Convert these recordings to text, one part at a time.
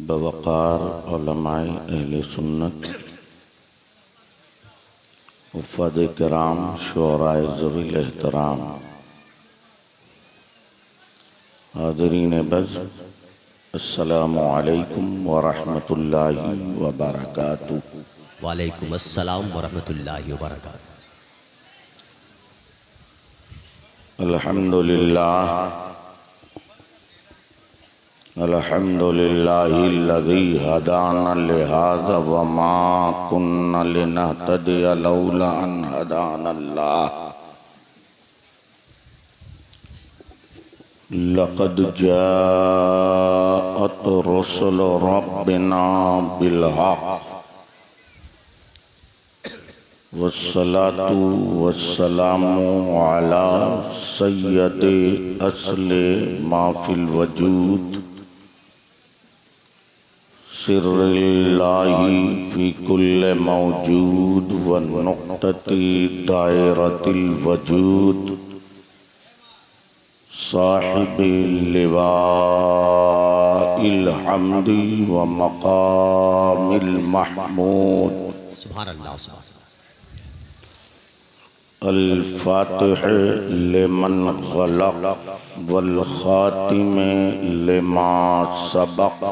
बवक़ार उलमाए अहले सुन्नत उफ़्फ़ाद किराम शुअराए ज़वील एहतराम हाज़रीन बज़ अस्सलामु अलैकुम व रहमतुल्लाहि व बरकातुहू। वालेकुम अस्सलाम वरहमतुल्लाहि वबरकातुहू। अल्हम्दुलिल्लाह अल्हम्दुलिल्लाहिल्लज़ी हदाना लिहाज़ा व मा कुन्ना लिनहतदिया लौला अन हदानल्लाह। लक़द जाअत रुसुलु रब्बिना बिल हक़ वस्सलातु वस्सलामु अला सय्यदि अस्ले मा फिल वजूद सिर्रिल्लाहि फी कुल्लि मौजूद व नुक़्तति दायरतिल वजूद साहिबिल लिवाइल हम्दी व मक़ामिल महमूद। सुभान अल्लाह सुभान अल फातिह लिमन ग़लक़ वल ख़ातिम लिमा सबक़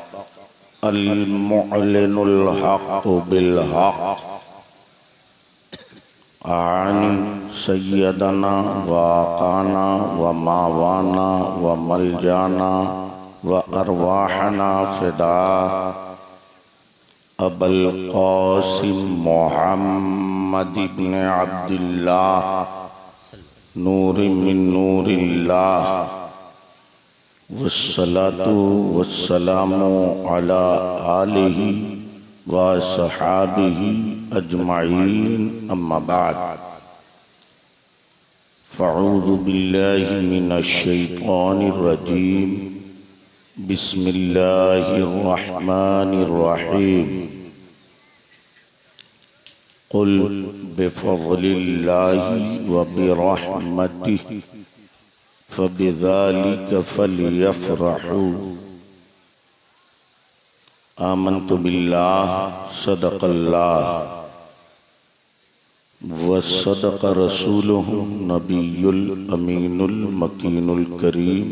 अल मुअलिनुल हक़ बिल हक़ आनी सय्यदना व आक़ाना व मावाना व मलजाना व अरवाहना फ़िदा अबुल क़ासिम मुहम्मद इब्न अब्दुल्लाह नूरि मिन नूरिल्लाह वस्सलातु वस्सलामु अला आलिहि व अस्हाबिहि अजमईन अम्मा बाद फ़अऊज़ु बिल्लाहि मिनश शैतानिर रजीम बिस्मिल्लाहिर रहमानिर रहीम। क़ुल बिफ़ज़लिल्लाहि व बिरहमतिहि फ़बिज़ालिका फ़लयफ़रहू। आमन्तु बिल्लाह सदक़ल्लाह व सदक़ रसूलुहु नबियुल अमीनुल मकीनुल करीम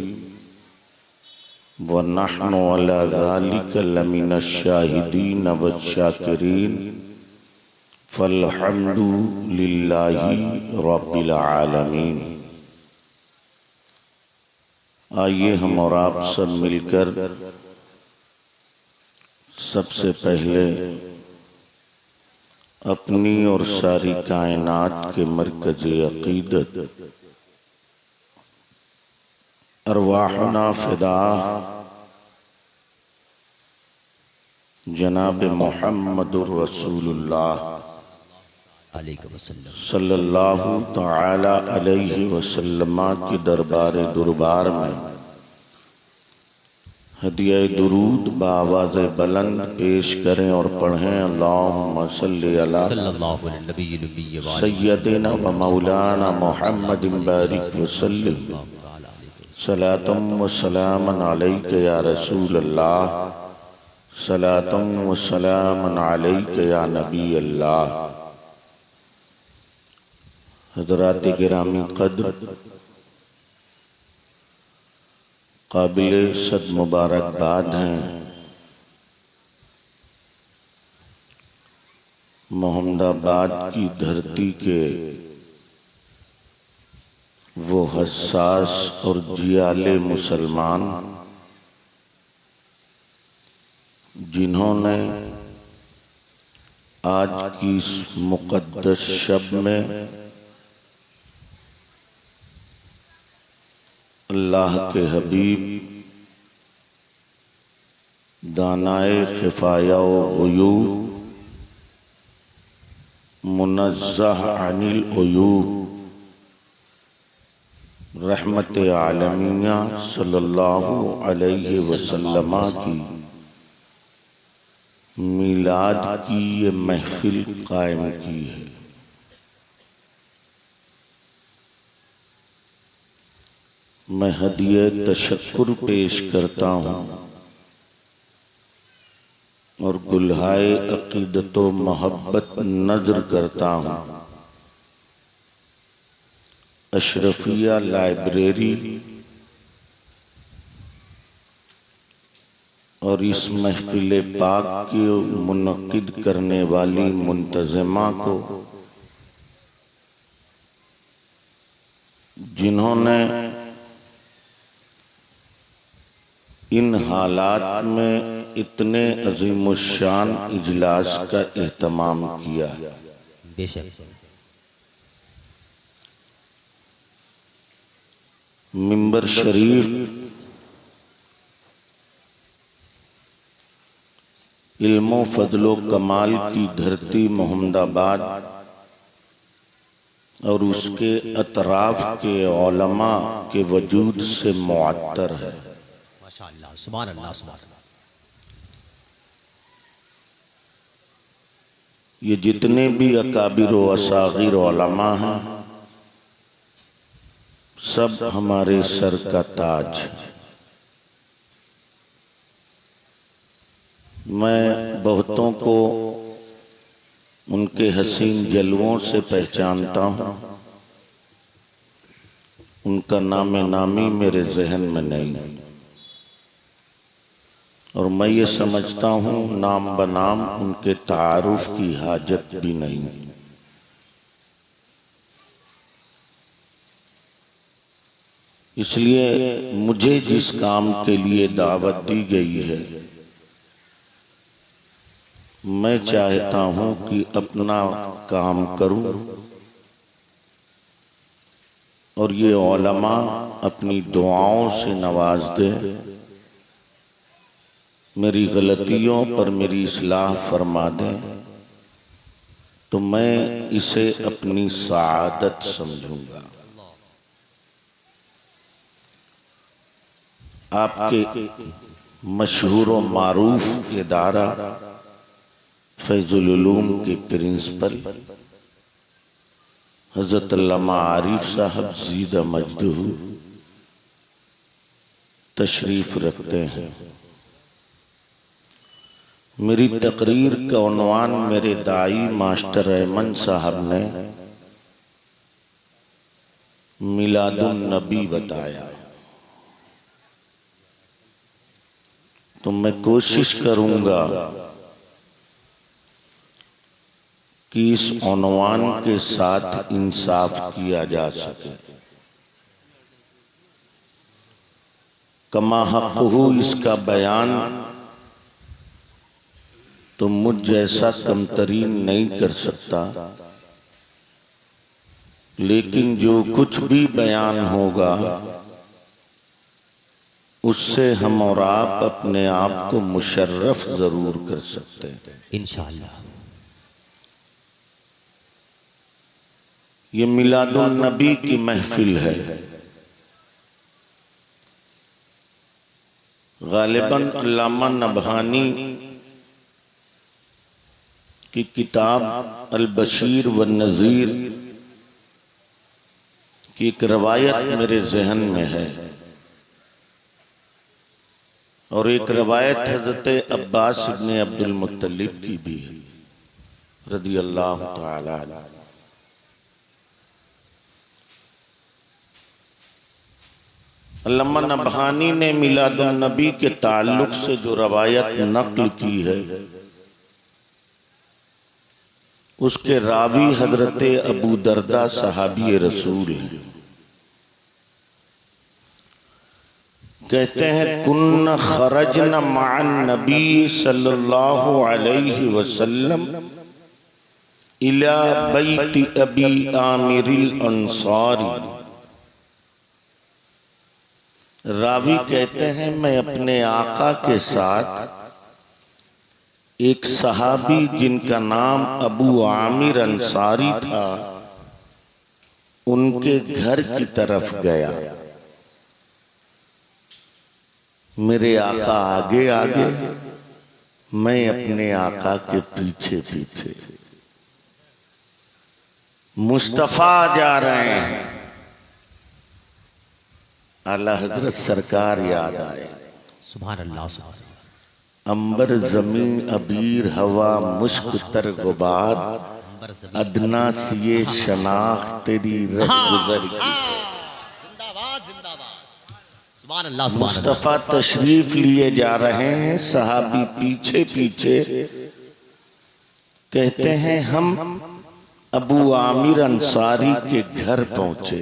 व नहनु अला ज़ालिका लमिनश शाहिदीन वश्शाकिरीन फ़ल्हम्दु लिल्लाहि रब्बिल आलमीन। आइए हम और आप सब मिलकर सबसे पहले अपनी और सारी कायनात के मरकज़े अक़ीदत अरवाहुना फ़िदा जनाब मुहम्मदुर रसूलुल्लाह सल्लल्लाहु तआला अलैहि वसल्लम के दरबार दुरबार में हदिया दुरूद बावाज़ बुलंद पेश करें और पढ़ें। अल्लाहुम्मा सल्लि अला सय्यदिना व मौलाना मुहम्मदिन बारिक व सल्लिम सलातम व सलामन अलैका या रसूल अल्लाह सलातम व सलामन अलैका या नबी अल्लाह। हज़रात गिरामी क़द्र काबिल सद मुबारकबाद हैं मोहम्मदाबाद की धरती के वो हसास और जियाले मुसलमान जिन्होंने आज की इस मुक़द्दस शब में अल्लाह के हबीब दानाए खिफाया व ग़ुयूब मुनज़्ज़ह अनिल उयूब रहमत आलमीया सल्लल्लाहु अलैहि वसल्लम की मीलाद की ये महफिल कायम की है। मैं हदिये तशक्कुर पेश करता हूँ दुल्हाए अकीदत व मोहब्बत नज़र करता हूँ अशरफिया लाइब्रेरी और इस महफिल पाक की मुनक़िद करने वाली मुंतज़िमा को, जिन्होंने इन हालात में इतने अज़ीमुश्शान इजलास का एहतमाम किया। बेशक मिंबर शरीफ इल्मो फजलो कमाल की धरती मोहम्मदाबाद और उसके अतराफ के उलमा के वजूद से मुअत्तर है। माशाअल्लाह, सुभान अल्लाह, सुभान अल्लाह। ये जितने भी अकाबिर व असागिर उलमा हैं, सब हमारे सर का ताज। मैं बहुतों को उनके हसीन जलवों से पहचानता हूँ, उनका नाम नामी मेरे जहन में नहीं, और मैं ये समझता हूँ नाम बनाम उनके तारुफ की हाजत भी नहीं। इसलिए मुझे जिस काम के लिए दावत दी गई है, मैं चाहता हूँ कि अपना काम करूँ और ये उलमा अपनी दुआओं से नवाज दे, मेरी गलतियों पर मेरी इस्लाह फरमा दें, तो मैं इसे अपनी सआदत समझूंगा। आपके मशहूर व मारूफ इदारा फैजुल उलूम के प्रिंसिपल हज़रत अल्लामा आरिफ साहब ज़ीदा मजदूह तशरीफ़ रखते हैं। मेरी तकरीर का उन्वान मेरे दाई मास्टर अहमन साहब ने मिलादुन नबी बताया, तो मैं कोशिश करूंगा कि इस उन्वान के साथ इंसाफ किया जा सके। कमा हक़्क़ुहु इसका बयान तो मुझ जैसा कमतरीन नहीं कर सकता, लेकिन जो कुछ भी बयान होगा उससे हम और आप अपने आप को मुशर्रफ जरूर कर सकते हैं इंशाअल्लाह। ये मिलादुन नबी की महफिल है। गालिबन अल्लामा नबहानी की किताब अल बशीर व नज़ीर की एक रवायत मेरे जहन में है, और एक रवायत हज़रत अब्बास इब्ने अब्दुल मुत्तलिब की भी है रज़ी अल्लाह तआला अन्हु। अल्लामा नबहानी ने मिलादुन नबी के ताल्लुक से जो रवायत नक़्ल की है, उसके रावी हजरत अबू दरदा सहाबी रसूल हैं। कहते हैं कुन्ना खरजना मअन नबी सल्लल्लाहु अलैहि वसल्लम इला बैति अबी आमिरिल अंसारी। रावी कहते हैं मैं अपने आका के साथ एक सहाबी जिनका नाम अबू आमिर अंसारी था, उनके घर की तरफ गया। मेरे आका आगे आगे, मैं अपने आका के पीछे पीछे। मुस्तफा जा रहे हैं, आला हजरत सरकार याद आए। सुभान अल्लाह, सुभान अल्लाह। अंबर जमीन अबीर हवा मुश्क तर गुबार, अंबर ज़मीन अदना से ये शनाख्त तेरी रह गुजर की। जिंदाबाद जिंदाबाद। सुभान अल्लाह सुभान अल्लाह। मुस्तफ़ा तशरीफ लिए जा रहे हैं, सहाबी पीछे पीछे। कहते हैं हम अबू आमिर अंसारी के घर पहुंचे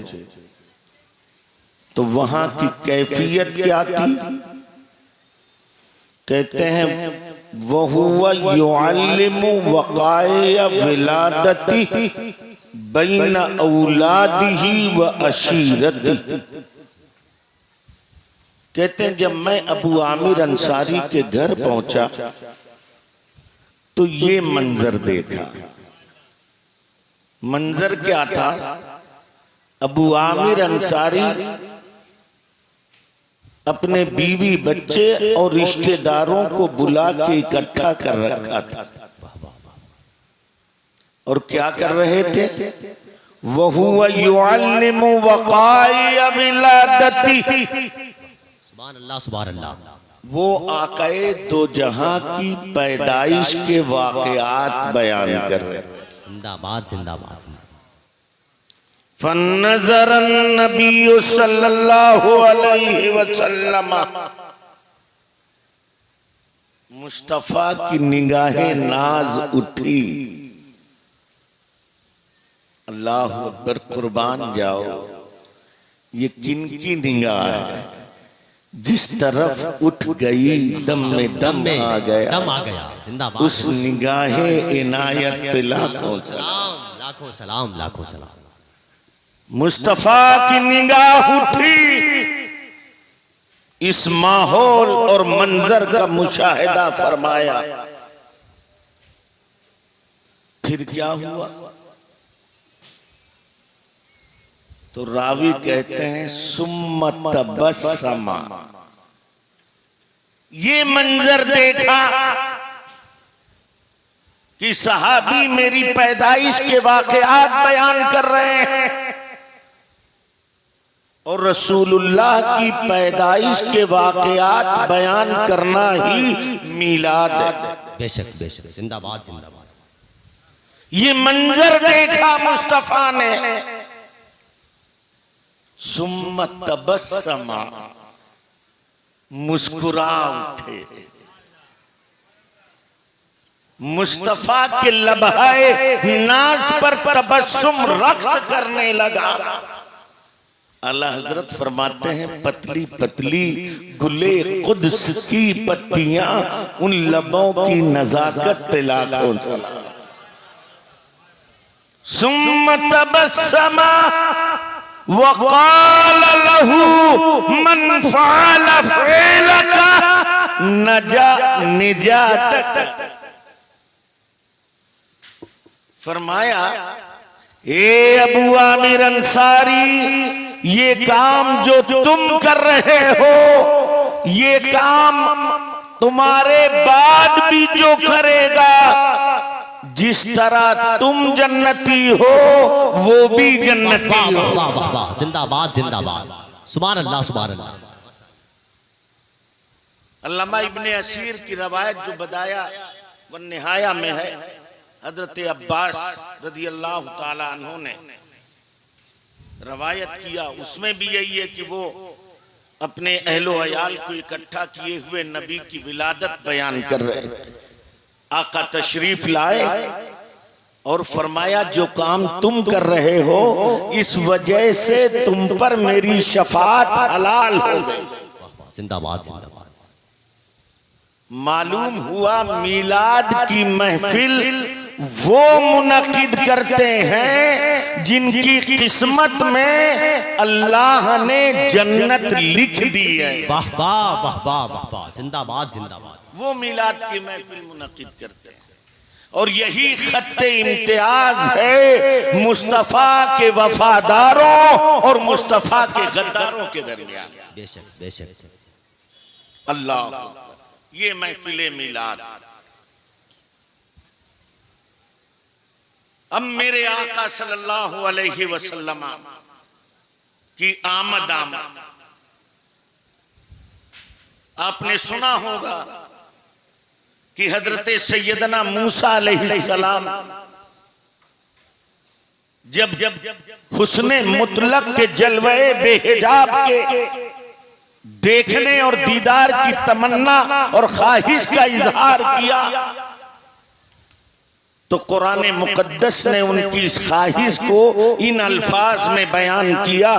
तो वहां की कैफियत क्या थी? कहते हैं वहुवा युअल्लिमु वक़ाया विलादती बैन औलादिही व अशीरती। कहते हैं जब मैं अबू आमिर अंसारी के घर पहुंचा तो ये मंजर देखा। मंजर क्या था? अबू आमिर अंसारी अपने बीवी बच्चे और रिश्तेदारों को बुला के इकट्ठा कर रखा था और क्या कर रहे थे? वहुवा युअल्लिमु वक़ाया विलादती। सुभान अल्लाह सुभान अल्लाह। वो आकाए दो जहां की पैदाइश के वाक़यात बयान कर रहे हैं। जिंदाबाद जिंदाबाद जिंदाबाद। फन्नज़रन नबी सल्लल्लाहु अलैहि वसल्लम, मुस्तफा की निगाहें नाज उठी। अल्लाह अकबर, कुर्बान जाओ, ये किनकी निगाह है? जिस तरफ उठ गई दम में दम आ गया, दम आ गया। जिंदाबाद। उस निगाहे इनायत पे लाखों सलाम लाखों सलाम लाखों सलाम। मुस्तफा की निगाह उठी। इस माहौल और मंजर का मुशाहिदा फरमाया। फिर क्या हुआ? तो रावी कहते हैं सुम्मा तबस्समा। ये मंजर देखा कि सहाबी मेरी पैदाइश के वाक़यात बयान कर रहे हैं और रसूलुल्लाह की पैदाइश के वाक़यात बयान करना ही मीलाद है। बेशक बेशक। जिंदाबाद जिंदाबाद। ये मंजर देखा मुस्तफा ने। सुम्मा तबस्समा, मुस्कुरा उठे। मुस्तफा के लबहाए नाज पर तबस्सुम रक्स करने लगा। आला हजरत फरमाते हैं पतली पतली गुले कुद्स की पत्तियां उन लबों की नजाकत पे लाखों सलाम। सुम्मा तबस्समा वक़ाल लहू मन फ़अल फ़अलका निजातक। फरमाया ए अबू आमिर अंसारी, ये काम जो तुम कर रहे हो, ये काम तुम्हारे बाद भी जो करेगा, जिस तरह तुम जन्नती हो वो भी जन्नती हो। वाह वाह वाह। जिंदाबाद जिंदाबाद। सुभान अल्लाह सुभान अल्लाह। अल्लामा इब्ने असीर की रवायत जो बदाया व निहाया में है, हजरत अब्बास रज़ी अल्लाह ताला अन्हु ने रवायत किया। उसमें भी यही है कि वो अपने अहलो अयाल को इकट्ठा किए हुए नबी की विलादत बयान कर रहे। आका तशरीफ लाए और फरमाया जो काम तुम कर रहे हो इस वजह से तुम पर मेरी शफाअत हलाल हो गई। जिंदाबाद जिंदाबाद। मालूम हुआ मीलाद की महफिल वो मुनक्किद करते हैं जिनकी किस्मत में अल्लाह ने जन्नत लिख दी है। वाह वाह वाह वाह वाह। जिंदाबाद जिंदाबाद। वो मीलाद की महफिल मुनक्किद करते हैं और यही खत्ते इम्तियाज है मुस्तफा के वफादारों और मुस्तफा के गद्दारों के दरमियान। बेशक बेशक। अल्लाह, ये महफिले मीलाद। अब मेरे आका सल्लल्लाहु अलैहि वसल्लम की आमद। आपने सुना होगा कि हजरत सैयदना मूसा अलैहिस्सलाम जब हुस्ने मुतलक के जलवे बेहिजाब के देखने और दीदार की तमन्ना और ख्वाहिश का इजहार किया तो कुरान मुकद्दस ने उनकी इस ख्वाहिश को इन अल्फाज में बयान किया,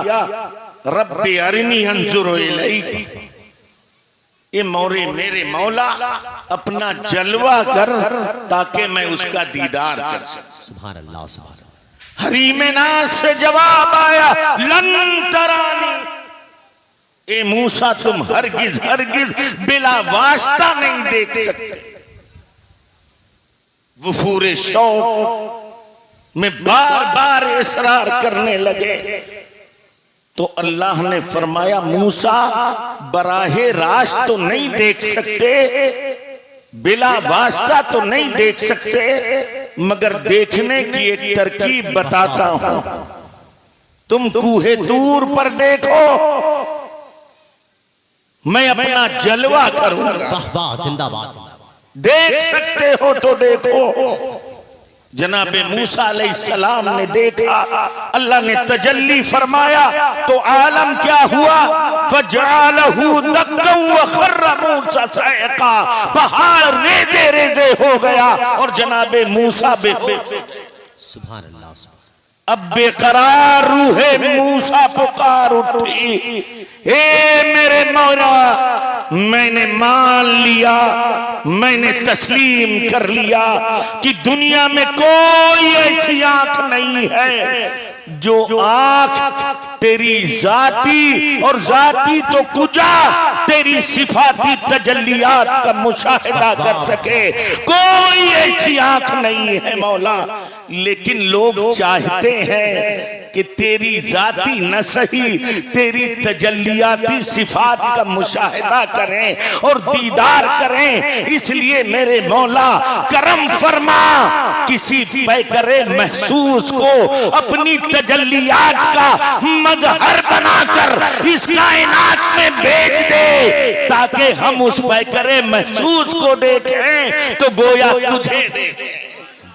रब्बी अरिनी अंजुर इलैक, ये मोरे मेरे मौला अपना जलवा कर ताकि मैं उसका दीदार कर सकूं। सुभान अल्लाह, सुभान अल्लाह। हरीमेनास से जवाब आया, लन तरानी, ए मूसा तुम हरगिज हरगिज बिला वास्ता नहीं देख सकते। वफूरे शौक में बार बार इसरार करने लगे तो अल्लाह ने फरमाया, मूसा बराहे रास्त तो नहीं देख सकते, बिला वास्ता तो नहीं देख सकते, मगर देखने की एक तरकीब बताता हूं। तुम कूहे दूर पर देखो, मैं अपना जलवा करूंगा। वाह वाह, जिंदाबाद। देख सकते हो तो देखो। जनाबे मूसा अलैहिस्सलाम ने देखा, अल्लाह ने तजल्ली फरमाया तो आलम क्या हुआ, फजअलहु दक्कन व खर्र मूसा सइका, पहाड़ रेजे रेजे हो गया और जनाबे मूसा बेहोश। सुभान अल्लाह। अब बेकरार रूहे मूसा पुकार उठी, हे मेरे मौला, मैंने मान लिया, मैंने तस्लीम कर लिया कि दुनिया में कोई ऐसी आंख नहीं है जो आंख तेरी जाती और जाती तो कुजा तेरी सिफाती तजल्लियात का मुशाहिदा कर सके। कोई ऐसी आंख नहीं है मौला, लेकिन लोग चाहते हैं कि तेरी जाती न सही तेरी तजल्लियाती सिफात का मुशाहिदा करें और दीदार करें। इसलिए मेरे मौला करम फरमा, किसी पैकरे महसूस को अपनी तजल्लियात का मजहर बनाकर इस कायनात में भेज दे ताकि हम उस पैकरे महसूस को देखें तो गोया तुझे देखें।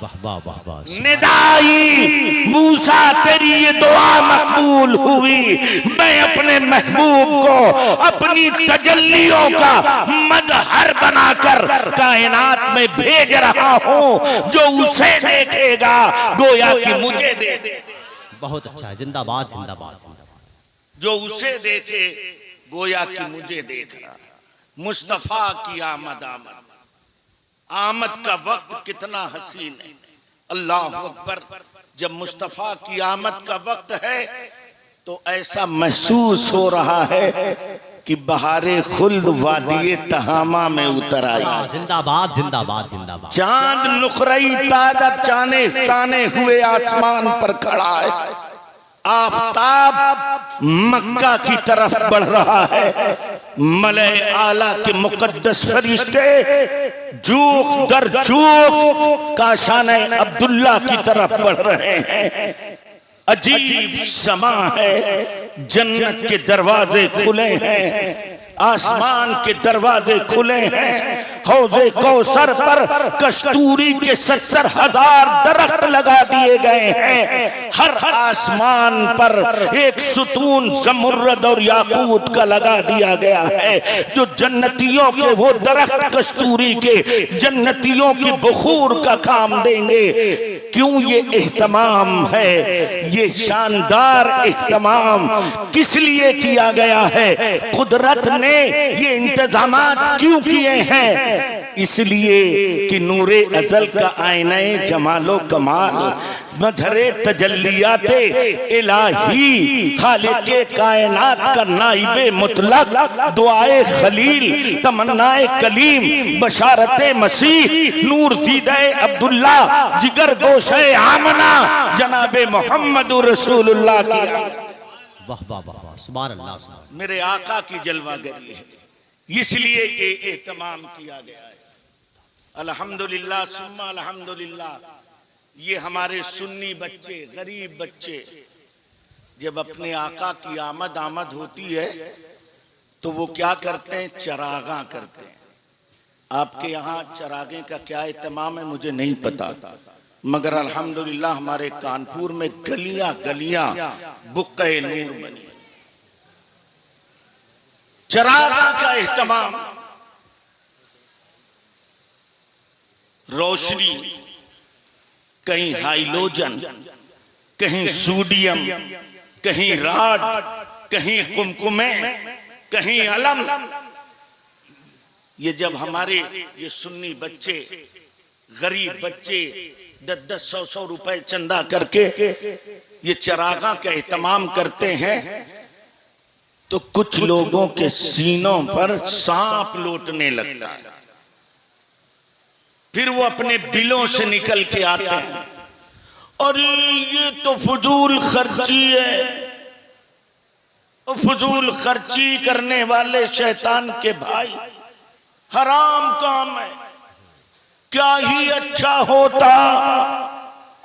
वाह वाह वाह वाह। निदाई मूसा तेरी ये दुआ मकबूल हुई, मैं अपने महबूब को अपनी तजल्लियों का मजहर बनाकर कायनात में भेज रहा हूं, जो उसे देखेगा गोया कि मुझे दे दे। बहुत अच्छा है, जिंदाबाद जिंदाबाद जिंदाबाद। जो उसे देखे गोया कि मुझे देख रहा। मुस्तफा की आमद आमद, आमद का वक्त कितना हसीन है। अल्लाह अकबर। जब मुस्तफा की आमद का वक्त है तो ऐसा महसूस हो रहा है कि बहारे खुल्द वादिये तहामा में उतर आई। जिंदाबाद जिंदाबाद जिंदाबाद। चांद नुकरई ताजा चाने ताने हुए आसमान पर खड़ा है। आफताब मक्का की तरफ बढ़ रहा है। मलए आला के मुकद्दस फरिश्ते जूख दर जूख काशाने अब्दुल्ला की तरफ बढ़ रहे हैं। अजीब समा है, जन्नत के दरवाजे खुले हैं, आसमान के दरवाजे खुले हैं। हौज़े कौसर पर कस्तूरी के 70,000 दरख्त लगा दिए गए हैं। हर आसमान पर एक सुतून ज़मुर्रद और याकूत का लगा दिया गया है, जो जन्नतियों के वो दरख्त कस्तूरी के जन्नतियों की बुखूर का काम देंगे। क्यों ये एहतमाम है, ये शानदार एहतमाम किस लिए किया गया है? कुदरत ने ये इंतजामात क्यों किए हैं? इसलिए कि नूरे अजल का आईने जमालो कमाल मजहरे तजल्लियाते इलाही खालिके कायनात का नाइबे मुतलक दुआए खलील तमन्नाए कलीम बशारते मसीह नूर दीदे अब्दुल्ला जिगर गोशे आमना जनाबे मोहम्मद रसूलुल्लाह की। वाह वाह वाह वाह, सुभान अल्लाह सुभान। मेरे आका की जलवागरी है, इसलिए ये एहतमाम किया गया है। अल्हम्दुलिल्लाह सुम्मा अल्हम्दुलिल्लाह। ये हमारे सुन्नी बच्चे, गरीब बच्चे जब अपने आका की आमद होती है तो वो क्या करते हैं? चरागा करते हैं। आपके यहाँ चरागे का क्या इत्माम है मुझे नहीं पता, मगर अल्हम्दुलिल्लाह हमारे कानपुर में गलियां गलियां बुक्के नूर बनी। चरागा का इत्माम, रोशनी, कहीं हाइलोजन, कहीं सोडियम, कहीं राड, कहीं कुमकुमे, कहीं अलम। ये जब हमारे ये सुन्नी बच्चे, गरीब बच्चे 10-10, 100-100 रुपए चंदा करके ये चरागा का एहतमाम करते हैं, तो कुछ लोगों के सीनों पर सांप लौटने लगता है। फिर वो अपने बिलों से निकल के आते हैं, और ये तो फजूल खर्ची है। फजूल खर्ची करने वाले शैतान के भाई, हराम काम है। क्या ही अच्छा होता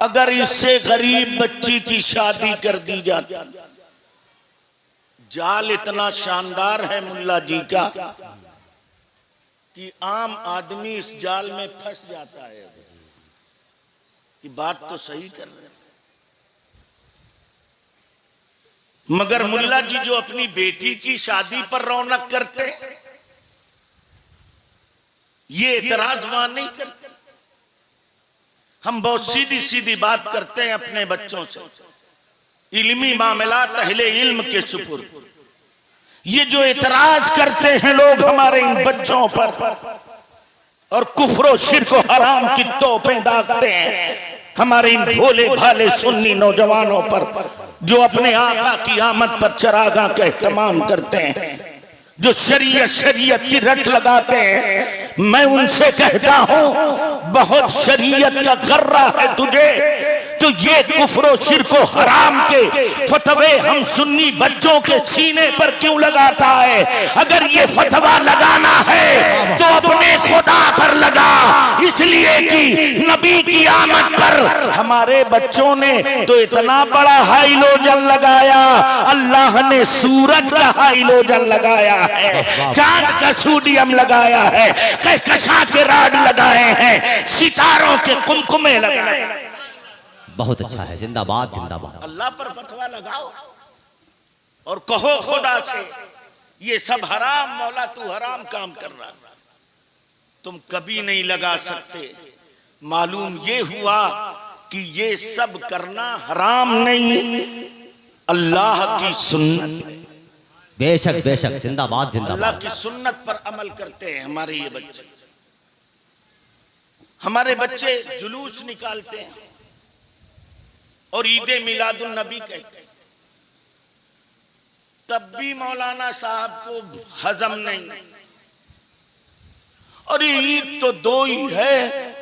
अगर इससे गरीब बच्ची की शादी कर दी जाती। जाल इतना शानदार है मुल्ला जी का कि आम आदमी इस जाल में फंस जाता है। ये बात तो सही कर रहे हैं, मगर मुल्ला जी जो अपनी बेटी की शादी पर रौनक करते हैं, ये एतराज वहां नहीं करते। हम बहुत सीधी सीधी बात करते हैं अपने बच्चों से, इल्मी मामलात अहले इल्म के सुपुर्द। ये जो एतराज करते हैं लोग हमारे इन बच्चों पर और कुफ्र शिर्क व हराम की तोपें दागते हैं हमारे इन भोले भाले सुन्नी नौजवानों पर, जो अपने आका की आमद पर चरागा का एहतमाम करते हैं, जो शरीयत की रट लगाते हैं। मैं उनसे कहता हूं, बहुत शरीयत का गर्रा है तुझे, तो ये कुफ्र शिर्क व हराम के फतवे हम सुन्नी बच्चों के सीने पर क्यों लगाता है? अगर ये फतवा लगाना है तो अपने खुदा पर लगा, इसलिए कि नबी की आमद पर हमारे बच्चों ने तो इतना बड़ा हाइलोजन लगाया, अल्लाह ने सूरज का हाइलोजन लगाया है, चांद का सोडियम लगाया है, कहकशां के राड लगाए हैं, सितारों के कुमकुमे लगाए हैं। बहुत अच्छा है, जिंदाबाद जिंदाबाद। अल्लाह पर फतवा लगाओ और कहो खुदा से ये सब हराम, मौला तू हराम काम कर रहा। तुम कभी नहीं लगा सकते। मालूम ये हुआ कि ये सब करना हराम नहीं, अल्लाह की सुन्नत है। बेशक बेशक, जिंदाबाद जिंदाबाद। अल्लाह की सुन्नत पर अमल करते हैं हमारे ये बच्चे। हमारे बच्चे जुलूस निकालते हैं और ईदे मिलादुन नबी कहते हैं, तब भी मौलाना साहब को हजम नहीं। और ईद तो दो ही है,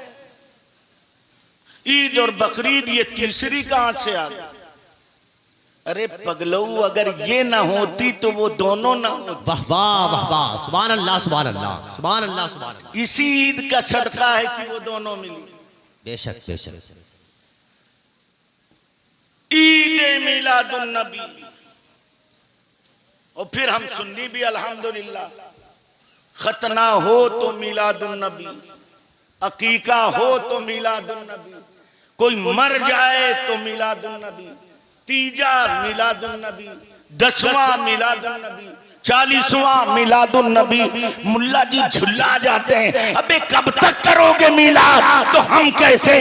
ईद और बकरीद, ये तीसरी कहां से आ गई? अरे पगलऊ, अगर ये ना होती तो वो दोनों ना होती। वाह वाह वाह वाह, सुभान अल्लाह सुभान अल्लाह सुभान अल्लाह सुभान अल्लाह। इसी ईद का सदका है कि वो दोनों मिली। बेशक बेशक। ईद मिलादुन नबी, और फिर हम सुन्नी भी अल्हम्दुलिल्लाह, खतना हो तो मिलादुन नबी, अकीका हो तो मिलादुन नबी, कोई मर जाए तो मिलादुन नबी, तीजा मिलादुन नबी, 10वां मिलादुन नबी, 40वां मिलादुन नबी। मुल्ला जी झुल्ला जाते हैं, अबे कब तक करोगे मिलाद? तो हम कहते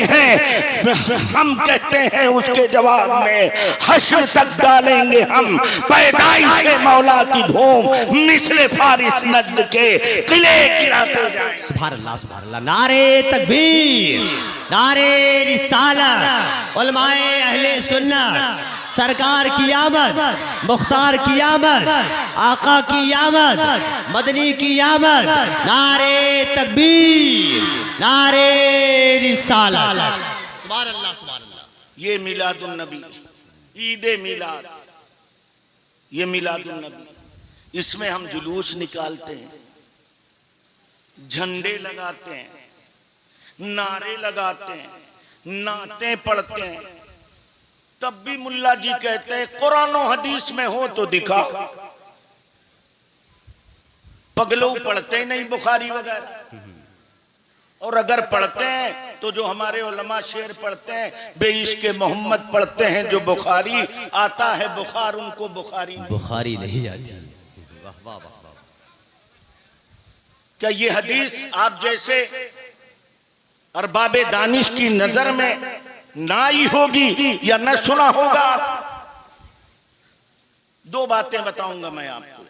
हैं उसके जवाब में, हश्र तक डालेंगे हम पैदाइश से मौला की धूम, मिस्ले फारिस नजद के किले गिराते जाएं। सुभान अल्लाह सुभान अल्लाह। नारे तकबीर, नारे रिसालत, उलमाए अहले सुन्नत, सरकार की आमद, मुख्तार की आमद, आका की आमद, मदनी की आमद। नारे तकबीर, नारे रिसालत। सुभान अल्लाह सुभान अल्लाह। ये मिलादुन नबी, ईदे मिलाद, ये मिलादुन नबी, इसमें हम जुलूस निकालते हैं, झंडे लगाते हैं, नारे लगाते हैं, नाते पढ़ते हैं। तब भी मुल्ला जी कहते हैं कुरान और हदीस में हो तो दिखाओ। पगलों पढ़ते ही नहीं बुखारी वगैरह, और अगर पढ़ते हैं तो जो हमारे उलमा शेर पढ़ते हैं, बेइश्क़ मोहम्मद पढ़ते हैं जो बुखारी, आता है बुखार उनको बुखारी बुखारी नहीं आती। वाह वाह वाह। क्या ये हदीस आप जैसे अरबाबे दानिश की नजर में ना ही होगी या न सुना होगा? दो बातें बताऊंगा मैं आपको।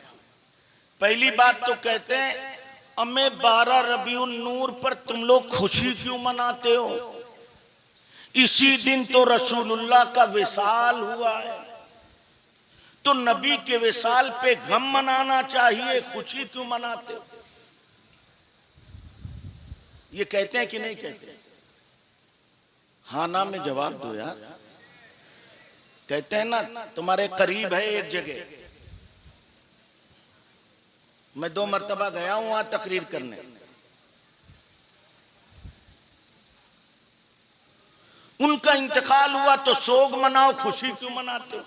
पहली बात तो कहते हैं अम्मे 12 रबीउन नूर पर तुम लोग खुशी क्यों मनाते हो? इसी दिन तो रसूलुल्लाह का विसाल हुआ है, तो नबी के विसाल पे गम मनाना चाहिए, खुशी क्यों मनाते हो? ये कहते हैं कि नहीं कहते? हाँ ना में जवाब दो यार। कहते हैं ना, तुम्हारे करीब है एक जगह, मैं 2 मरतबा गया हूं वहां तकरीर करने। उनका इंतकाल हुआ तो सोग मनाओ, खुशी क्यों मनाते हो?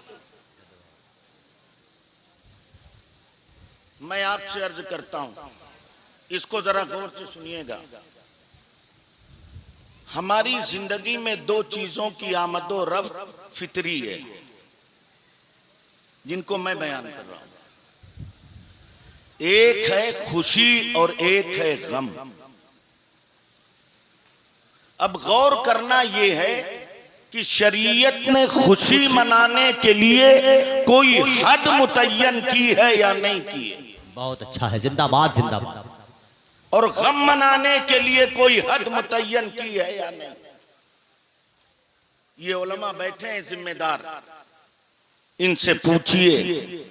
मैं आपसे अर्ज करता हूं, इसको जरा गौर से सुनिएगा। हमारी जिंदगी में 2 चीजों की आमदो रफ्त फितरी है, जिनको मैं बयान कर रहा हूं। एक है खुशी और एक है गम। अब गौर करना यह है कि शरीयत ने खुशी मनाने के लिए कोई हद मुतय्यन की है या नहीं की है? बहुत अच्छा है, जिंदाबाद जिंदाबाद। और गम मनाने के लिए कोई हद मुतय्यन की है या नहीं? ये उलमा बैठे हैं जिम्मेदार, इनसे पूछिए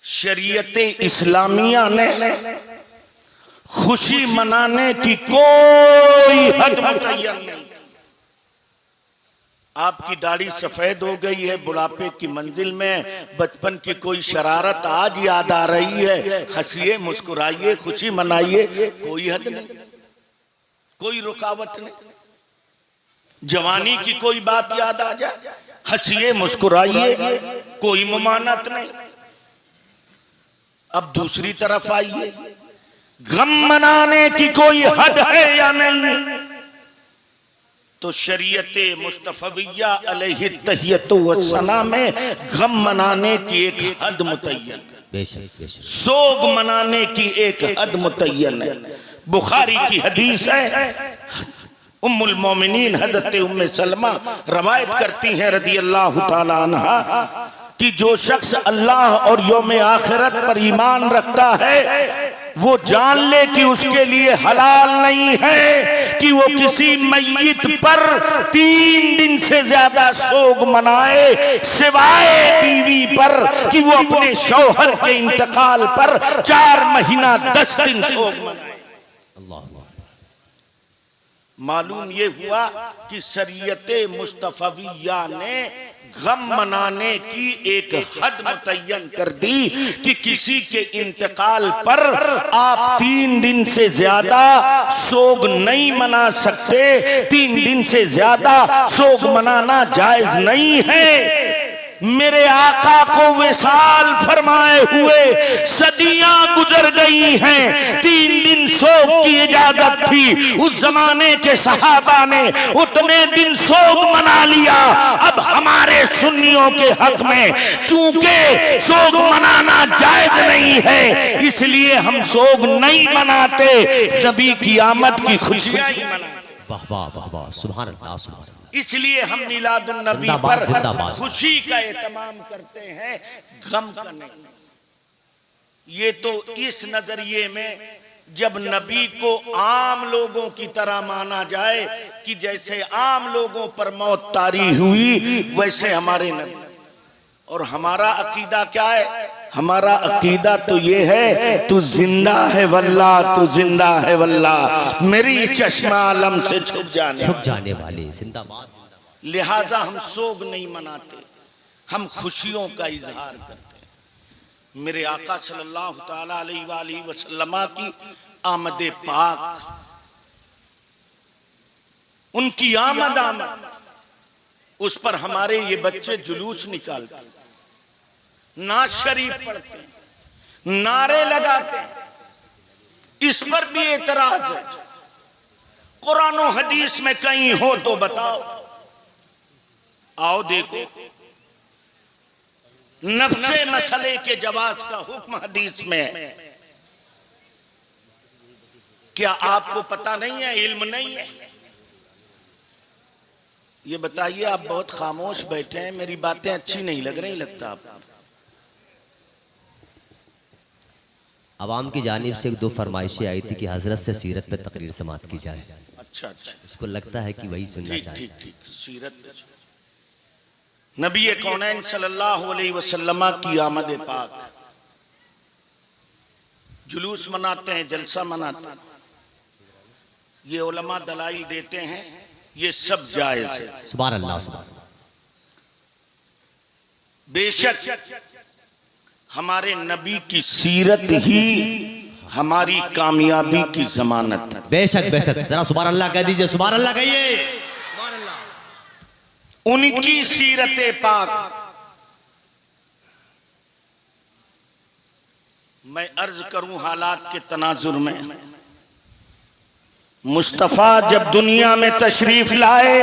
शरीयत इस्लामिया ने खुशी मनाने की कोई हद मुतय्यन नहीं। आपकी दाढ़ी सफेद हो गई है, बुढ़ापे की मंजिल में, बचपन की कोई शरारत आज याद आ रही है, हंसिए मुस्कुराइए खुशी मनाइए, कोई हद नहीं, कोई रुकावट नहीं। जवानी की कोई बात याद आ जाए, हंसिए मुस्कुराइए, कोई ममानत नहीं। अब दूसरी तरफ आइए, गम मनाने की कोई हद है या नहीं? तो शरीयत मुस्तफविया अलैहि तहियतु व सना में गम मनाने की एक हद मुतय्यन, सोग मनाने की एक हद मुतय्यन है। बुखारी की हदीस है, उम्मुल मोमिनीन हज़रत उम्मे सलमा रवायत करती हैं रदियल्लाहु ताला अन्हा कि जो शख्स अल्लाह और यौम आखिरत पर ईमान रखता है वो जान ले कि उसके लिए हलाल नहीं है कि वो किसी मैयत पर 3 दिन से ज्यादा सोग मनाए, सिवाय बीवी पर कि वो अपने शौहर के इंतकाल पर 4 महीना 10 दिन सोग मनाए। मालूम ये हुआ कि शरीयत मुस्तफविया ने गम मनाने की एक हद मुतय्यन कर दी कि किसी के इंतकाल पर आप 3 दिन से ज्यादा सोग नहीं मना सकते, 3 दिन से ज्यादा सोग मनाना जायज नहीं है। मेरे आका को विसाल फरमाए हुए सदियां गुजर गई हैं, 3 दिन सोग की इजाजत थी। उस जमाने के सहाबा ने उतने दिन सोग मना लिया। अब हमारे सुन्नियों के हक में चूंकि सोग मनाना जायज नहीं है, इसलिए हम सोग नहीं मनाते, नबी की आमद की खुशियां ही मनाते। वाह वाह वाह वाह, सुभान अल्लाह सुभान अल्लाह। इसलिए हम मिलादुन नबी पर खुशी का एहतमाम करते हैं, गम का नहीं। ये तो इस नजरिए में जब नबी को आम लोगों की तरह माना जाए कि जैसे आम लोगों पर मौत तारी हुई वैसे हमारे नबी। और हमारा अकीदा क्या है? हमारा अकीदा तो ये है, तू जिंदा है वल्लाह, तू जिंदा है वल्लाह, मेरी चश्मा आलम से छुप जाने वाले जिंदाबाद। लिहाजा हम सोग नहीं मनाते, हम खुशियों का इजहार करते हैं। मेरे आका सल्लल्लाहु ताला अलैहि वसल्लम की आमद पाक, उनकी आमद उस पर हमारे ये बच्चे जुलूस निकालते, नात शरीफ पढ़ते, नारे लगाते, इस पर भी एतराज है। कुरान और हदीस में कहीं हो तो बताओ। आओ देखो, नफ्से मसले के जवाब का हुक्म हदीस में है। क्या आपको पता नहीं है, इल्म नहीं है? ये बताइए, आप बहुत खामोश बैठे हैं, मेरी बातें अच्छी नहीं लग रही लगता आपको? अवाम की जानिब से 1-2 फरमाइशें आई थी कि हजरत से सीरत पे तकरीर समात की जाए। अच्छा अच्छा, इसको लगता है कि वही सुनना ठीक चाहिए। ठीक ठीक। सीरत नबी कौनैन सल्लल्लाहु अलैहि वसल्लम की आमद पाक, जुलूस मनाते हैं, जलसा मनाते हैं, ये उलमा दलाइल देते हैं, ये सब जायज है। सुभान अल्लाह, सुभान अल्लाह। बेशक हमारे नबी की सीरत ही हमारी कामयाबी की जमानत है। बेशक बेशक, जरा सुभान अल्लाह कह दीजिए, सुभान अल्लाह कहिए। उनकी सीरत पाक मैं अर्ज करूं हालात के तनाजुर में, मुस्तफा जब दुनिया में तशरीफ लाए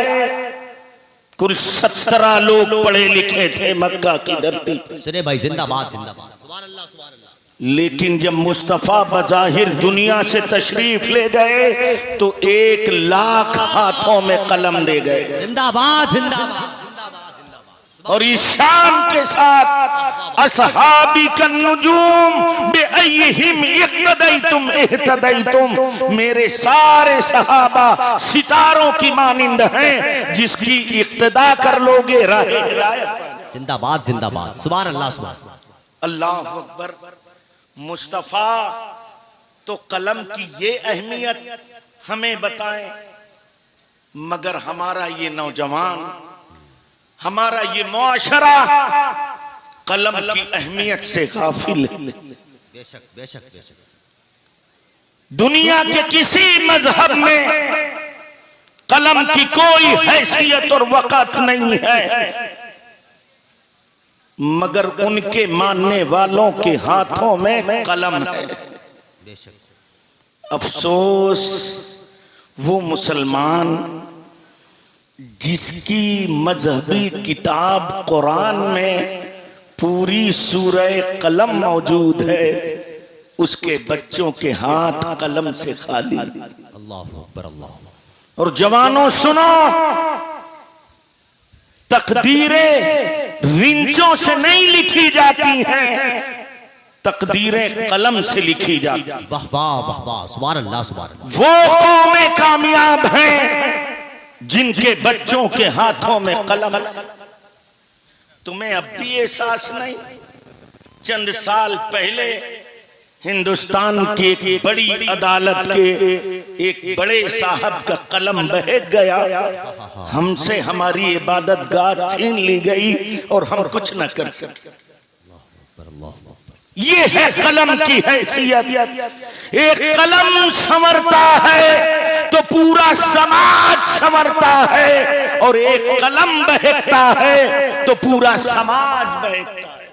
कुल 17 लोग पढ़े लिखे थे मक्का की धरती पर। सुने भाई, जिंदाबाद जिंदाबाद, सुभान अल्लाह सुभान अल्लाह। लेकिन जब मुस्तफा बज़ाहिर दुनिया से तशरीफ ले गए तो 1 लाख हाथों में कलम दे गए। जिंदाबाद जिंदाबाद, और इस शान के साथ असहाबी का नुजूम बेअय्यिहिम इक़्तदैतुम इह्तदैतुम, मेरे सारे सहाबा सितारों की मानिंद हैं, जिसकी इक़्तिदा कर लोगे राहे हिदायत। जिंदाबाद जिंदाबाद, सुभान अल्लाह सुभान अल्लाह। अल्लाहु अकबर। मुस्तफा तो कलम की ये अहमियत हमें बताएं, मगर हमारा ये नौजवान, हमारा ये मुआशरा कलम की अहमियत से गाफिल है। बेशक बेशक बेशक। दुनिया के किसी मजहब में कलम की कोई हैसियत और वक़्त नहीं है, मगर उनके मानने वालों के हाथों में कलम है। बेशक। अफसोस वो मुसलमान जिसकी मजहबी किताब कुरान में पूरी सूरह कलम मौजूद है, उसके बच्चों के हाथ कलम से खाली। अल्लाहु अकबर, अल्लाह। और जवानों सुनो, तकदीरें रिंचों से नहीं लिखी जाती हैं, तकदीरें कलम से लिखी जाती हैं। वाह वाह वाह वाह, सुभान अल्लाह सुभान अल्लाह। वो कौमें कामयाब हैं जिनके बच्चों के हाथों में कलम। तुम्हें अब भी एहसास नहीं, चंद साल पहले हिंदुस्तान की एक बड़ी अदालत के एक बड़े साहब का कलम बहक गया, हमसे हमारी इबादत गाह छीन ली गई और हम कुछ न कर सके। ये है कलम की हैसियत। एक कलम संवरता है तो पूरा समाज संवरता है, और एक कलम बहकता है तो पूरा समाज बहकता है।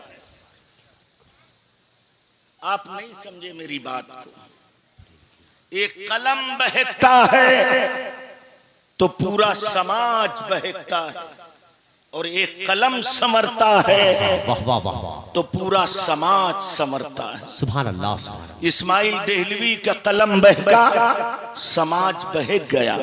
आप नहीं समझे मेरी बात को। एक कलम बहकता है तो पूरा समाज बहकता है, और एक कलम संवरता है वाह वाह वाह वाह, तो पूरा समाज संवरता है। सुभान अल्लाह सुभान अल्लाह। इस्माइल देहलवी का कलम बहका, समाज बहक गया।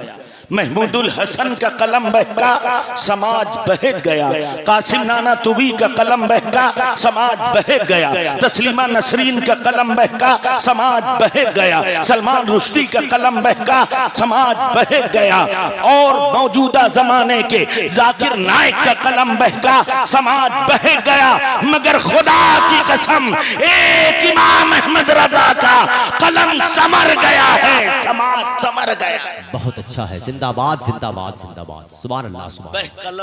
महमूदुल हसन का कलम बहका, समाज बहक गया। कासिम नाना तुवी का कलम बहका, समाज बहक गया। तस्लीमा नसरीन का कलम बहका, समाज बहक गया। सलमान रुश्दी का कलम बहका, समाज बहक गया। और मौजूदा जमाने के जाकिर नाइक का कलम बहका, समाज बहक गया। मगर खुदा की कसम, एक इमाम अहमद रजा का कलम समर गया है, समाज समर गया। बहुत अच्छा है, जिंदाबाद जिंदाबाद जिंदाबाद। सुभान अल्लाह सुभान।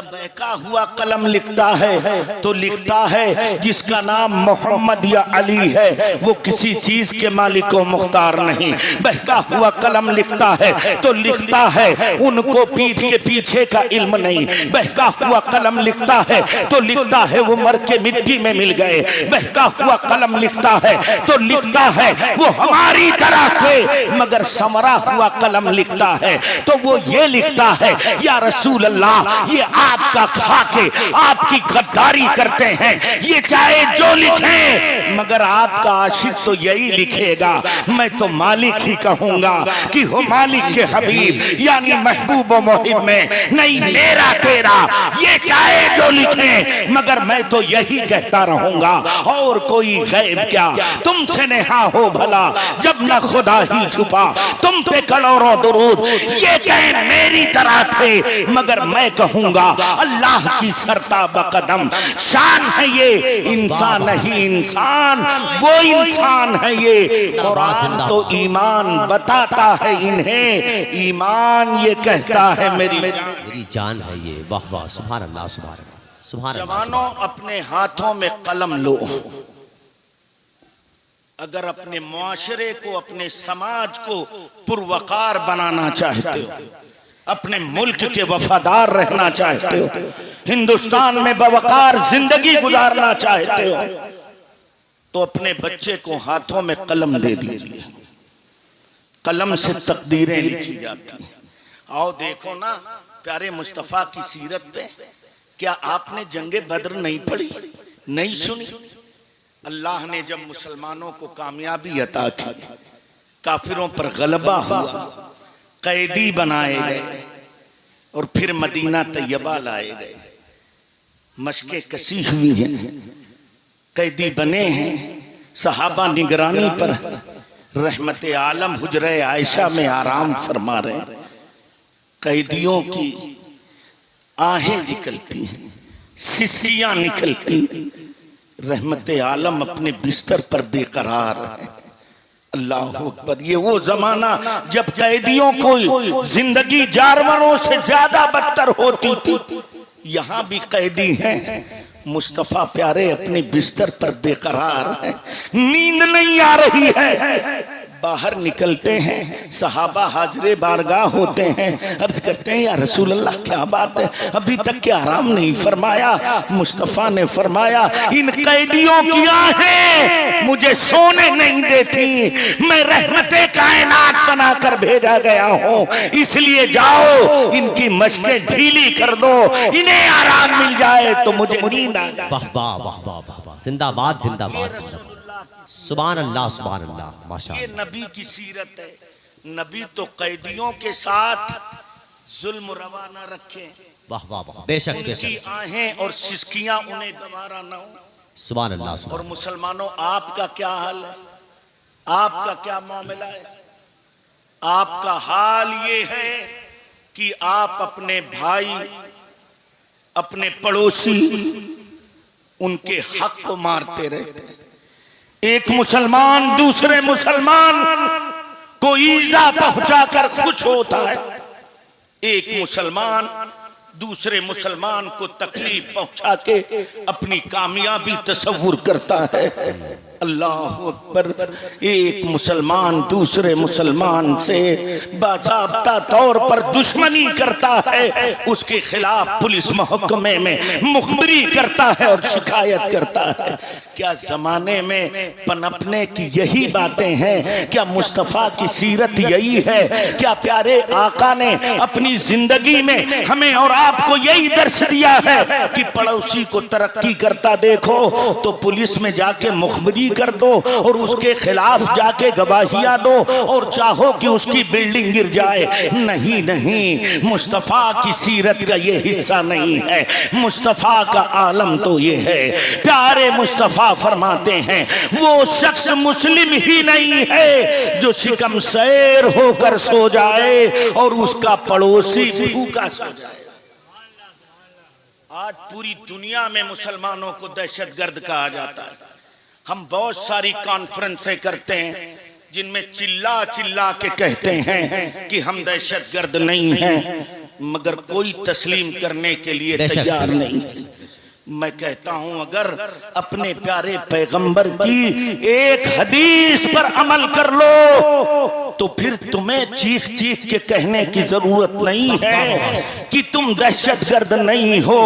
बहका हुआ कलम लिखता है तो लिखता है जिसका नाम मोहम्मद या अली है, वो किसी चीज के मालिक व मुख्तार नहीं। बहका हुआ कलम लिखता है तो लिखता है उनको पीठ के पीछे का इल्म नहीं। बहका हुआ कलम लिखता है तो लिखता है वो मर के मिट्टी में मिल गए। बहका हुआ कलम लिखता है तो लिखता है वो हमारी तरह थे, मगर संवरा हुआ कलम लिखता है तो वो ये लिखता है या रसूल अल्लाह, ये आपका खा के आपकी गद्दारी करते हैं, ये चाहे जो लिखें मगर आपका आशिक तो यही लिखेगा। मैं तो मालिक ही कहूंगा कि हो मालिक के हबीब यानी महबूब व मुहिब में नहीं मेरा तेरा, ये चाहे जो लिखें मगर मैं तो यही कहता रहूंगा। और कोई गैब क्या तुमसे नेहा हो भला, जब न खुदा ही छुपा तुम पे करोड़ों दुरूद, ये कहे मेरी तरह थे मगर मैं कहूंगा अल्लाह की सरता बकदम शान है ये, इंसान नहीं इंसान वो इंसान है ये। कुरान तो ईमान बताता है इन्हें, ईमान ये कहता है मेरी जान है ये। वाह वाह सुभान अल्लाह सुभान अल्लाह सुभान अल्लाह। जवानों अपने हाथों में कलम लो, अगर अपने मुआशरे को अपने समाज को पुरवकार बनाना चाहते हो, अपने मुल्क के वफादार रहना चाहते हो, हिंदुस्तान में बवकार जिंदगी गुजारना चाहते हो, तो अपने बच्चे को हाथों में कलम दे दीजिए। कलम से तकदीरें लिखी जाती हैं। आओ देखो ना प्यारे मुस्तफा की सीरत पे, क्या आपने जंगे बद्र नहीं पढ़ी, नहीं सुनी? अल्लाह ने जब मुसलमानों को कामयाबी अता की, काफिरों पर गलबा हुआ, कैदी बनाए गए और फिर मदीना तैयबा लाए गए। मशकें कसी हुई हैं, कैदी बने हैं, सहाबा निगरानी पर रहमत आलम हुजरे आयशा में आराम फरमा रहे। कैदियों की आहें निकलती हैं, सिसकियां निकलती, रहमत आलम अपने बिस्तर पर बेकरार है। अल्लाह अकबर। ये वो जमाना जब कैदियों को जिंदगी जानवरों से ज्यादा बदतर होती थी। यहाँ भी कैदी हैं, मुस्तफा प्यारे अपने बिस्तर पर बेकरार है, नींद नहीं आ रही है। बाहर निकलते हैं, सहाबा हाजरे बारगाह होते हैं, अर्ज करते हैं या रसूल अल्लाह क्या बात है, अभी तक क्या आराम नहीं फरमाया? मुस्तफा ने फरमाया इन कैदियों की आहें मुझे सोने नहीं देती, मैं रहमते कायनात बनाकर भेजा गया हूँ, इसलिए जाओ इनकी मशकें ढीली कर दो, इन्हें आराम मिल जाए तो मुझे नींद आ जाए। वाह वाह वाह वाह वाह, जिंदाबाद जिंदाबाद सुभान अल्लाह सुभान अल्लाह माशाअल्लाह। ये नबी की सीरत है। नबी तो कैदियों के साथ जुल्म रवा न रखे। वाह वाह वाह, बेशक उनकी बेशक। आहें और सिसकियां उन्हें गवारा न हो। सुभान अल्लाह और सुभान। मुसलमानों आपका क्या हाल है, आपका क्या मामला है? आपका हाल ये है कि आप अपने भाई, अपने पड़ोसी, उनके हक को मारते रहते हैं। एक मुसलमान दूसरे मुसलमान को ईजा पहुंचाकर खुश होता है, एक मुसलमान दूसरे मुसलमान को तकलीफ पहुंचा के अपनी कामयाबी तस्वुर करता है। अल्लाह अकबर। एक मुसलमान दूसरे मुसलमान से बाज़ाब्ता तौर पर दुश्मनी करता है, उसके खिलाफ पुलिस महकमे में मुखबरी करता है और शिकायत करता है। क्या जमाने में पनपने की यही बातें हैं? क्या मुस्तफ़ा की सीरत यही है? क्या प्यारे आका ने अपनी जिंदगी में हमें और आपको यही दर्श दिया है कि पड़ोसी को तरक्की करता देखो तो पुलिस में जाके मुखबरी कर दो और उसके खिलाफ जाके गवाहियां दो और चाहो कि उसकी बिल्डिंग गिर जाए? नहीं नहीं, मुस्तफ़ा की सीरत का ये हिस्सा नहीं है। मुस्तफ़ा का आलम तो ये है, प्यारे मुस्तफ़ा फरमाते हैं वो शख्स मुस्लिम ही नहीं है जो शिकम सैर होकर सो जाए और उसका पड़ोसी भूखा सो जाए। आज पूरी दुनिया में मुसलमानों को दहशतगर्द कहा जाता है। हम बहुत सारी कॉन्फ्रेंसें करते हैं जिनमें चिल्ला चिल्ला के कहते हैं कि हम दहशतगर्द नहीं हैं, मगर कोई तस्लीम करने के लिए तैयार नहीं है। मैं कहता हूं अगर अपने प्यारे पैगंबर की एक हदीस पर अमल कर लो तो फिर तुम्हें चीख चीख के कहने की जरूरत नहीं है कि तुम दहशतगर्द नहीं हो।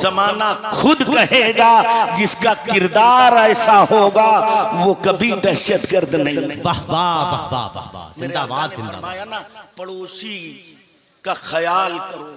जमाना खुद कहेगा, जिसका किरदार ऐसा होगा वो कभी दहशतगर्द नहीं। वाह वाह वाह वाह वाह वाह, जिंदाबाद जिंदाबाद। ना पड़ोसी का ख्याल करो।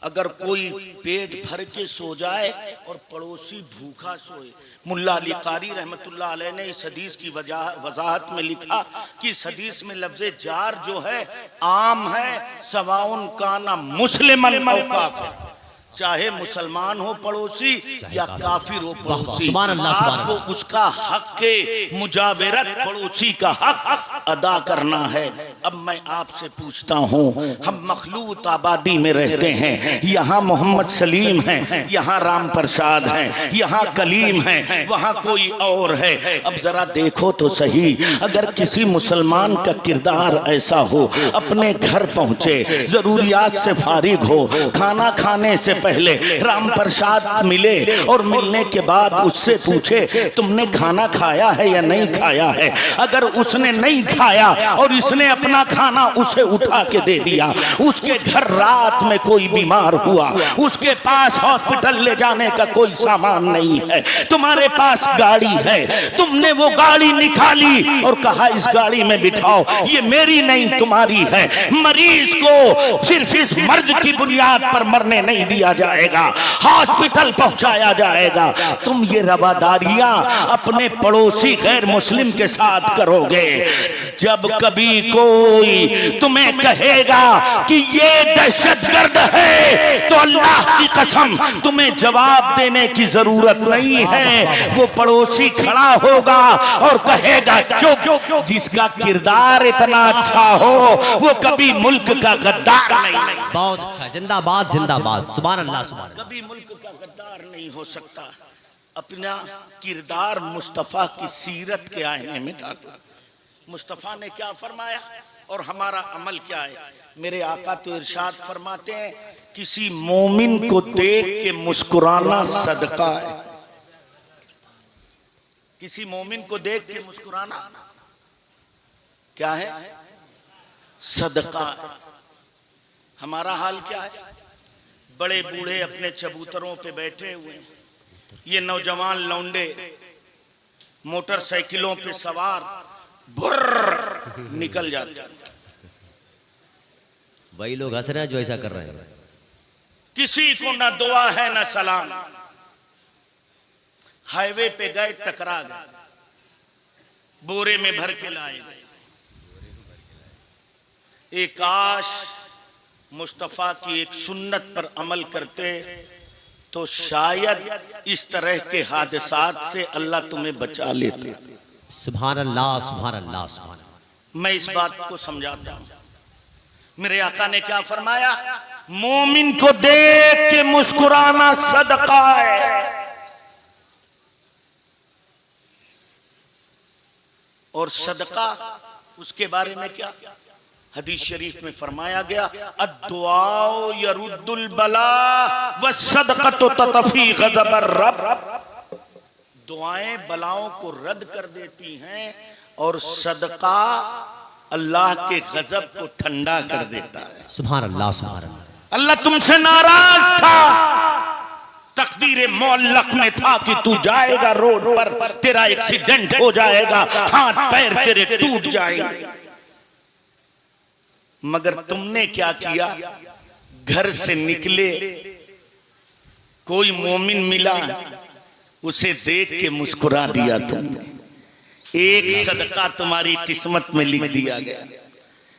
अगर कोई पेट भर के सो जाए और पड़ोसी भूखा सोए, मुल्ला अली कारी रहमतुल्लाह अलैह ने इस हदीस की वजाहत में लिखा कि इस हदीस में लफ्ज़े जार जो है आम है, सवाउन काना मुस्लिमन औ काफिर, चाहे मुसलमान हो पड़ोसी या काफिर हो पड़ोसी, आपको उसका हक के मुजावरत पड़ोसी का हक अदा करना है। अब मैं आपसे पूछता हूँ, हम मखलूत आबादी में रहते हैं, यहाँ मोहम्मद सलीम हैं, यहाँ राम प्रसाद हैं, यहाँ कलीम हैं, वहाँ कोई और है। अब जरा देखो तो सही, अगर किसी मुसलमान का किरदार ऐसा हो, अपने घर पहुँचे, जरूरियात से फारिग हो, खाना खाने से पहले राम प्रसाद मिले और मिलने के बाद उससे पूछे तुमने खाना खाया है या नहीं खाया है। अगर उसने नहीं खाया और इसने अपना खाना उसे उठा के दे दिया, उसके घर रात में कोई बीमार हुआ, उसके पास हॉस्पिटल ले जाने का कोई सामान नहीं है, तुम्हारे पास गाड़ी है, तुमने वो गाड़ी निकाली और कहा इस गाड़ी में बिठाओ, ये मेरी नहीं तुम्हारी है। मरीज को सिर्फ इस मर्ज की बुनियाद पर मरने नहीं दिया जाएगा, हॉस्पिटल पहुंचाया जाएगा। तुम ये रवादारियां अपने पड़ोसी गैर मुस्लिम के साथ करोगे। जब कभी कोई तुम्हें कहेगा कि ये दहशतगर्द है तो अल्लाह की कसम तुम्हें जवाब देने की जरूरत नहीं है। वो पड़ोसी खड़ा होगा और कहेगा चुप, जिसका किरदार इतना अच्छा हो वो कभी मुल्क का गद्दार नहीं। बहुत अच्छा, जिंदाबाद जिंदाबाद, सुभान अल्लाह सुभान। कभी मुल्क का गद्दार नहीं हो सकता। अपना किरदार मुस्तफ़ा की सीरत के आईने में डालो। मुस्तफ़ा ने क्या फरमाया और हमारा अमल क्या है। मेरे आका तो इरशाद फरमाते हैं, किसी मोमिन को देख के मुस्कुराना सदका है। किसी मोमिन को देख के मुस्कुराना क्या है? सदका। हमारा हाल क्या है? बड़े बूढ़े अपने चबूतरों पे बैठे हुए, ये नौजवान लौंडे मोटरसाइकिलों पे सवार बुर्र निकल जाते हैं। वही लोग हंस रहे हैं जो ऐसा कर रहे हैं। किसी को ना दुआ है ना सलाम। हाईवे पे गए, टकरा गए, बोरे में भर के लाए गए। एक काश मुस्तफ़ा की एक सुन्नत पर अमल करते तो शायद इस तरह के हादसात से अल्लाह तुम्हें बचा लेते। सुभान अल्लाह सुभान अल्लाह सुभान। मैं इस बात को समझाता हूं। मेरे आका ने क्या फरमाया? मोमिन को देख के मुस्कुराना सदका है। और सदका उसके बारे में क्या हदीस शरीफ में फरमाया गया, अद्दुआ यरुद्दुल बला व सदक़तु ततफी ग़ज़बर रब। दुआएं बलाओं को रद्द कर देती हैं और सदका अल्लाह के गजब को ठंडा कर देता है। सुभान अल्लाह सुभान अल्लाह। अल्लाह तुमसे नाराज था, तकदीर मुअल्लक़ में था कि तू जाएगा रोड पर, तेरा एक्सीडेंट हो जाएगा, हाथ पैर तेरे टूट जाएंगे, मगर तुमने क्या किया? घर से निकले, कोई मोमिन मिला, उसे देख के मुस्कुरा दिया तुमने। एक सदका तुम्हारी किस्मत में लिख दिया गया।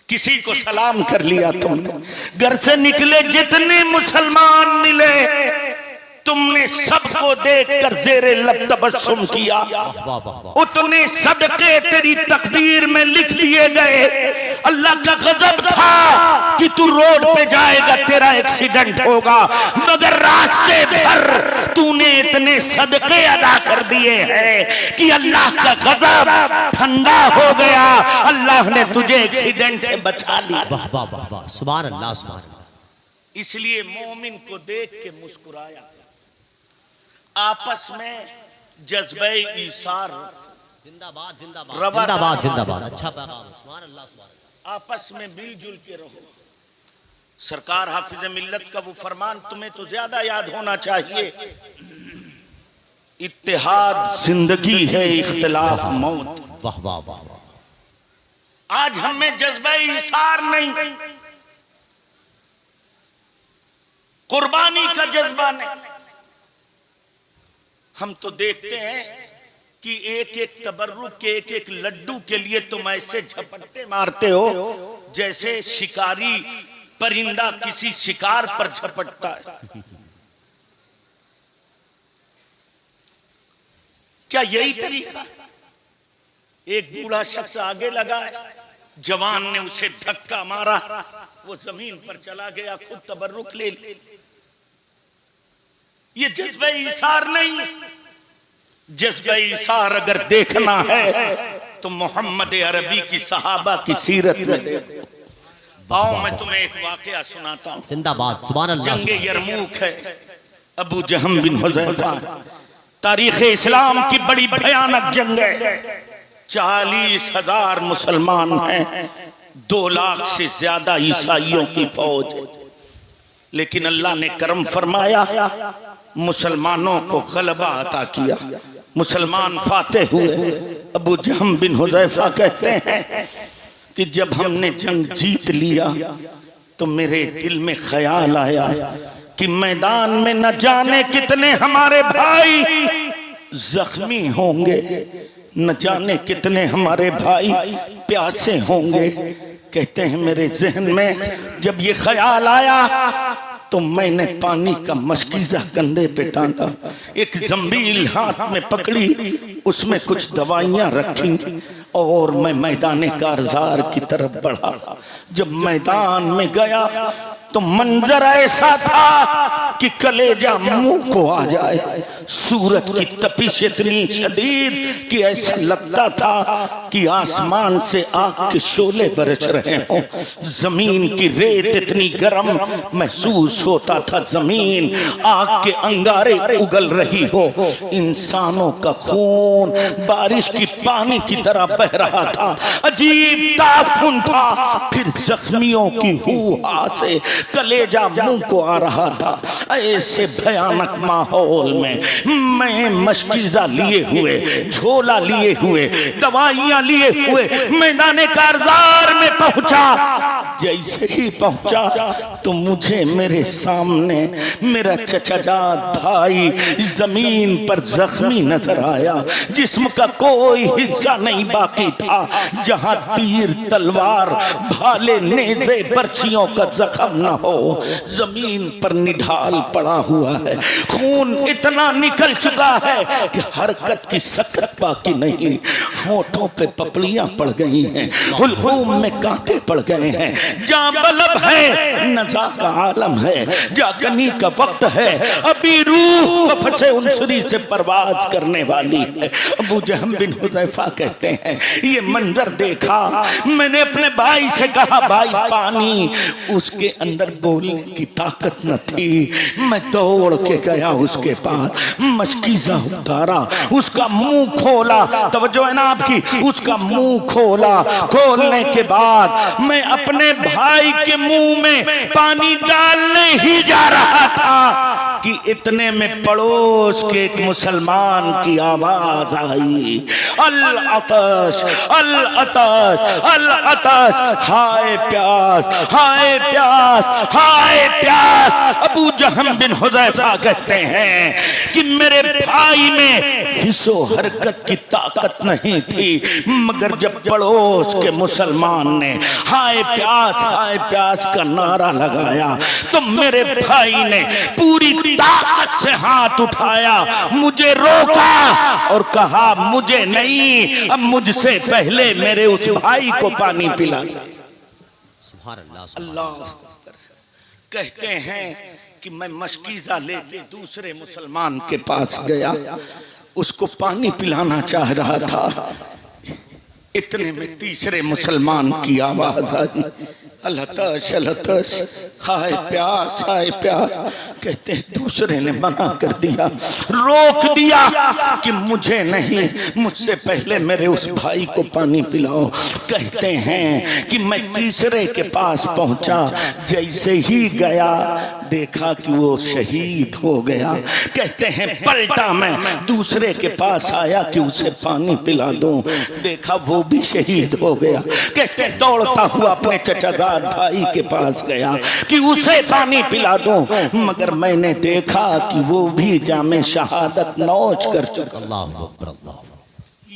किसी को सलाम कर लिया तुमने। घर से निकले जितने मुसलमान मिले, तुमने सबको देखकर ज़ेरे लब तबस्सुम किया। उतने सदके तेरी तकदीर में लिख दिए गए। अल्लाह का गजब था कि तू रोड पे जाएगा, तेरा एक्सीडेंट होगा, मगर रास्ते भर तूने इतने सदके अदा कर दिए हैं कि अल्लाह का गजब ठंडा हो गया, अल्लाह ने तुझे एक्सीडेंट से बचा लिया। वाह वाह वाह वाह, सुभान अल्लाह सुभान अल्लाह। इसलिए मोमिन को देख के मुस्कुराया। आपस में जज्बे ईसार जिंदाबाद जिंदाबाद रवा जिंदाबाद जिंदाबाद। अच्छा पैगाम, सुभान अल्लाह सुभान अल्लाह। आपस में मिलजुल के रहो। सरकार हाफिज मिल्लत का वो फरमान तुम्हें तो ज्यादा याद होना चाहिए, इत्तेहाद जिंदगी है, इख्तिलाफ मौत। वाह वाह वाह वाह। आज हमें जज्बे ईसार नहीं, कुर्बानी का जज्बा नहीं। हम तो देखते हैं कि एक एक तबर्रुक के एक एक लड्डू के लिए तुम ऐसे झपट्टे मारते हो जैसे शिकारी परिंदा किसी शिकार पर झपटता है। क्या यही तरीका? एक बूढ़ा शख्स आगे लगा है, जवान ने उसे धक्का मारा, वो जमीन पर चला गया, खुद तबर्रुक ले ली। ये जज्बे ईसार नहीं। जज्बे ईसार अगर देखना है तो मोहम्मद अरबी की सहाबा की सीरत में देखो। आओ मैं तुम्हें एक वाकया सुनाता हूँ। जिंदाबाद सुभान अल्लाह। जंगे यरमूक है, अबू जहम बिन हुज़ैफा, तारीख इस्लाम की बड़ी भयानक जंग है। 40,000 मुसलमान हैं, 2 लाख से ज्यादा ईसाइयों की फौज है। लेकिन अल्लाह ने करम फरमाया, मुसलमानों को गलबा अता किया, मुसलमान फातेह हुए। अबू जहम बिन हुज़ैफा कहते हैं कि जब हमने जंग जीत लिया तो मेरे दिल में ख्याल आया कि मैदान में न जाने कितने हमारे भाई जख्मी होंगे, न जाने कितने हमारे भाई प्यासे होंगे। कहते हैं मेरे जहन में जब ये ख्याल आया तो मैंने पानी का मशकीज़ा कंधे पे टांगा, एक जंबील हाथ में पकड़ी, उसमें कुछ दवाइयां रखी और मैं मैदान कारज़ार की तरफ बढ़ा। जब मैदान में गया तो मंजर ऐसा था कि कलेजा मुंह को आ जाए। सूरज की तपिश इतनी शदीद कि ऐसा लगता था कि आसमान से आग के शोले बरस रहे हों। जमीन की रेत इतनी गर्म महसूस होता था, जमीन आग के अंगारे उगल रही हो। इंसानों का खून बारिश की पानी की तरह बह रहा था, अजीब ताफुन था। फिर जख्मियों की हुआ से कलेजा मुंह को आ रहा था। ऐसे भयानक माहौल में मैं मशकीज़ा लिए हुए, झोला लिए हुए, दवाइयां लिए हुए मैदान कारज़ार में पहुंचा। जैसे ही पहुंचा तो मुझे मेरे सामने मेरा चचाजाद भाई जमीन पर जख्मी नजर आया। जिस्म का कोई हिस्सा नहीं बाकी था। जहां तीर, तलवार, भाले, नेज़े, बर्छियों का जख्म न हो, जमीन पर निढाल पड़ा हुआ है। खून इतना निकल चुका है कि हरकत की सकत बाकी नहीं। होठों पे पपड़ियां पड़ गई हैं, हुलूम में कांटे पड़ गए हैं। जहां बलब है नज़ा का आलम है, जागनी का वक्त है, अभी रूह कफ़से उनसरी से परवाज करने वाली है। अबू जहम बिन हुज़ैफा कहते हैं ये मंजर देखा, मैंने अपने भाई से कहा भाई पानी। उसके अंदर बोलने की ताकत न थी। मैं दौड़ के गया उसके पास, मशकीज़ा उतारा, उसका मुंह खोला। तवज्जो है ना आपकी? उसका मुंह खोला। खोलने के बाद मैं अपने भाई के मुंह में पानी डालने ही जा रहा था कि इतने में पड़ोस के एक मुसलमान की आवाज आई, अल अतश, अल अतश, अल अतश, हाय प्यास, हाय प्यास, हाय प्यास। अबू जहम बिन हुज़ैफा कहते हैं कि मेरे भाई में हिस्सो हरकत की ताकत नहीं थी, मगर जब पड़ोस के मुसलमान ने हाय प्यास का नारा लगाया तो मेरे भाई ने पूरी ताकत से हाथ उठाया, मुझे रोका और कहा मुझे नहीं, अब मुझसे पहले मेरे उस भाई को पानी पिला। अल्लाह कहते हैं कि मैं मशकीज़ा लेके दूसरे मुसलमान के पास गया, उसको पानी पिलाना चाह रहा था। इतने में तीसरे मुसलमान की आवाज आई, अलतश अलतश, हाय प्यास हाय प्यास। कहते हैं दूसरे ने मना कर दिया, रोक दिया कि मुझे नहीं, मुझसे पहले मेरे उस भाई को पानी पिलाओ। कहते हैं कि मैं तीसरे के पास पहुंचा, जैसे ही गया देखा कि वो शहीद हो गया। कहते हैं पलटा मैं दूसरे के पास आया कि उसे पानी पिला दूं, देखा वो भी शहीद हो गया। कहते हैं दौड़ता हुआ अपने चचाजाद भाई के पास गया कि उसे पानी पिला दूं, मगर मैंने देखा कि वो भी जामे शहादत नौच कर चुका। अल्लाहु अकबर, अल्लाह।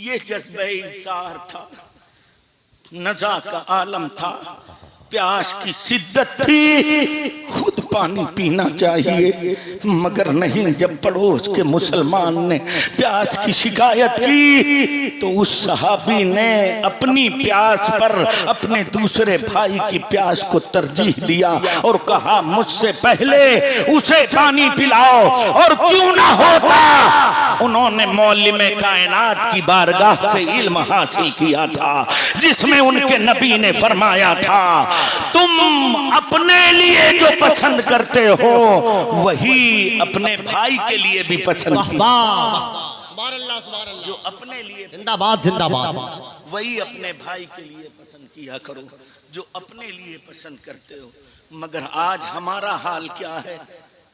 ये जज्बे इज़हार था, नज़ा का आलम था, प्यास की शिद्दत थी, खुद पानी पीना चाहिए मगर नहीं। जब पड़ोस के मुसलमान ने प्यास की शिकायत की तो उस सहाबी ने अपनी प्यास पर अपने दूसरे भाई की प्यास को तरजीह दिया और कहा मुझसे पहले उसे पानी पिलाओ। और क्यों ना होता, उन्होंने मौलिम कायनात की बारगाह से इल्म हासिल किया था, जिसमें उनके नबी ने फरमाया था तुम अपने लिए जो पसंद करते हो वही अपने भाई के लिए भी पसंद कीजिए। सुभान अल्लाह, सुभान अल्लाह। जो अपने लिए जिंदाबाद जिंदाबाद, वही अपने भाई के लिए पसंद किया करो जो अपने लिए पसंद करते हो। मगर आज हमारा हाल क्या है,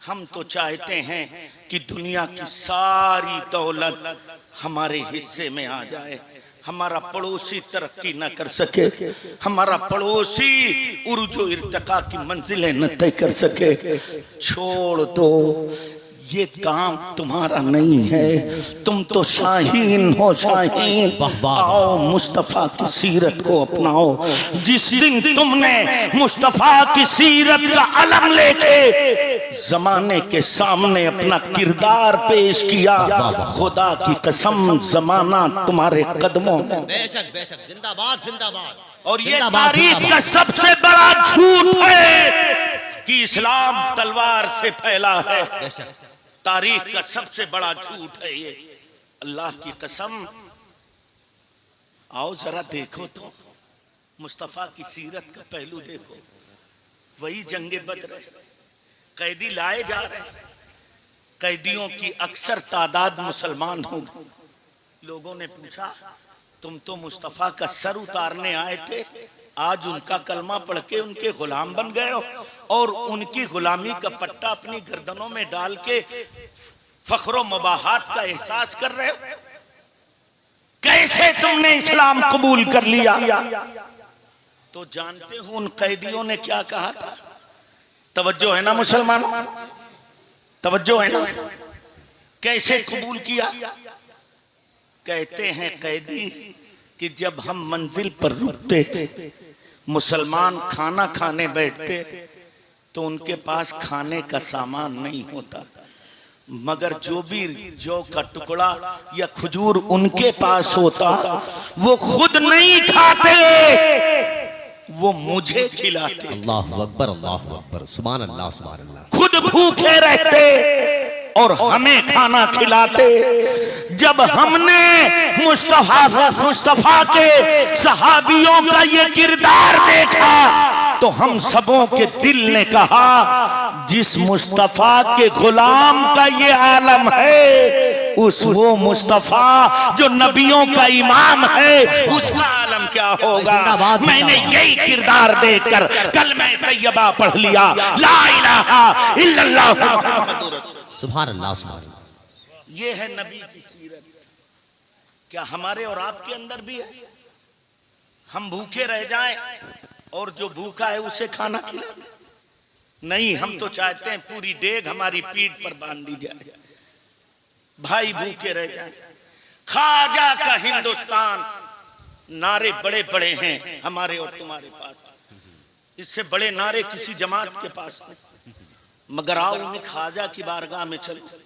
हम तो चाहते हैं कि दुनिया की सारी दौलत हमारे हिस्से में आ जाए, हमारा पड़ोसी तरक्की न कर सके, हमारा पड़ोसी उर्जो इर्तिका की मंजिलें न तय कर सके। छोड़ दो, ये काम तुम्हारा नहीं है, तुम तो शाहीन हो शाहीन। आओ मुस्तफा की सीरत को अपनाओ। जिस दिन तुमने मुस्तफा की सीरत का अलम लेके जमाने के सामने अपना किरदार पेश किया, खुदा की कसम जमाना तुम्हारे कदमों में। बेशक बेशक, जिंदाबाद जिंदाबाद। और ये तारीख का सबसे बड़ा झूठ है कि इस्लाम तलवार से फैला है। तारीख का सबसे बड़ा झूठ है ये, अल्लाह की कसम। आओ जरा देखो तो मुस्तफा की सीरत का पहलू देखो। वही जंगे बद्र है, कैदी लाए जा रहे हैं, कैदियों की अक्सर तादाद मुसलमान हो गई। लोगों ने पूछा तुम तो मुस्तफा का सर उतारने आए थे, आज उनका कलमा पढ़ के उनके गुलाम बन गए हो और उनकी गुलामी का पट्टा अपनी गर्दनों में डाल के फख्रो मुबाहात का एहसास कर रहे हो। कैसे तुमने इस्लाम कबूल कर लिया? तो जानते हो उन कैदियों ने क्या कहा था? तवज्जो है ना मुसलमानों, तवज्जो है ना? कैसे कबूल किया? कहते हैं कैदी कि जब हम मंजिल पर रुकते, मुसलमान खाना खाने बैठते तो उनके पास खाने का सामान नहीं होता, मगर जो भी जौ का टुकड़ा या खजूर उनके पास होता वो खुद नहीं खाते, वो मुझे खिलाते। अल्लाहु अकबर, अल्लाहु अकबर, सुभान अल्लाह, सुभान अल्लाह। खुद भूखे रहते और हमें खाना खिलाते। जब हमने मुस्तफा के सहाबियों का ये किरदार देखा तो हम सबों के दिल ने कहा जिस मुस्तफा के गुलाम का ये आलम है, उस वो मुस्तफा जो नबियों का इमाम है, उसका आलम क्या होगा। मैंने यही किरदार देखकर कलमा तैयबा पढ़ लिया, ला इलाहा इल्लल्लाह मुहम्मदुर रसूलुल्लाह। सुभान अल्लाह, सुभान अल्लाह। ये है नबी की सीरत। क्या हमारे और आपके अंदर भी है? हम भूखे रह जाएं और जो भूखा है उसे खाना खिला दे? नहीं, हम तो चाहते हैं पूरी देग हमारी पीठ पर बांध दी जाए, भाई भूखे रह जाएं। ख्वाजा का हिंदुस्तान, नारे बड़े बड़े हैं हमारे और तुम्हारे पास, इससे बड़े नारे किसी जमात के पास नहीं। मगर आओ उन्हीं ख्वाजा की बारगाह में चलो।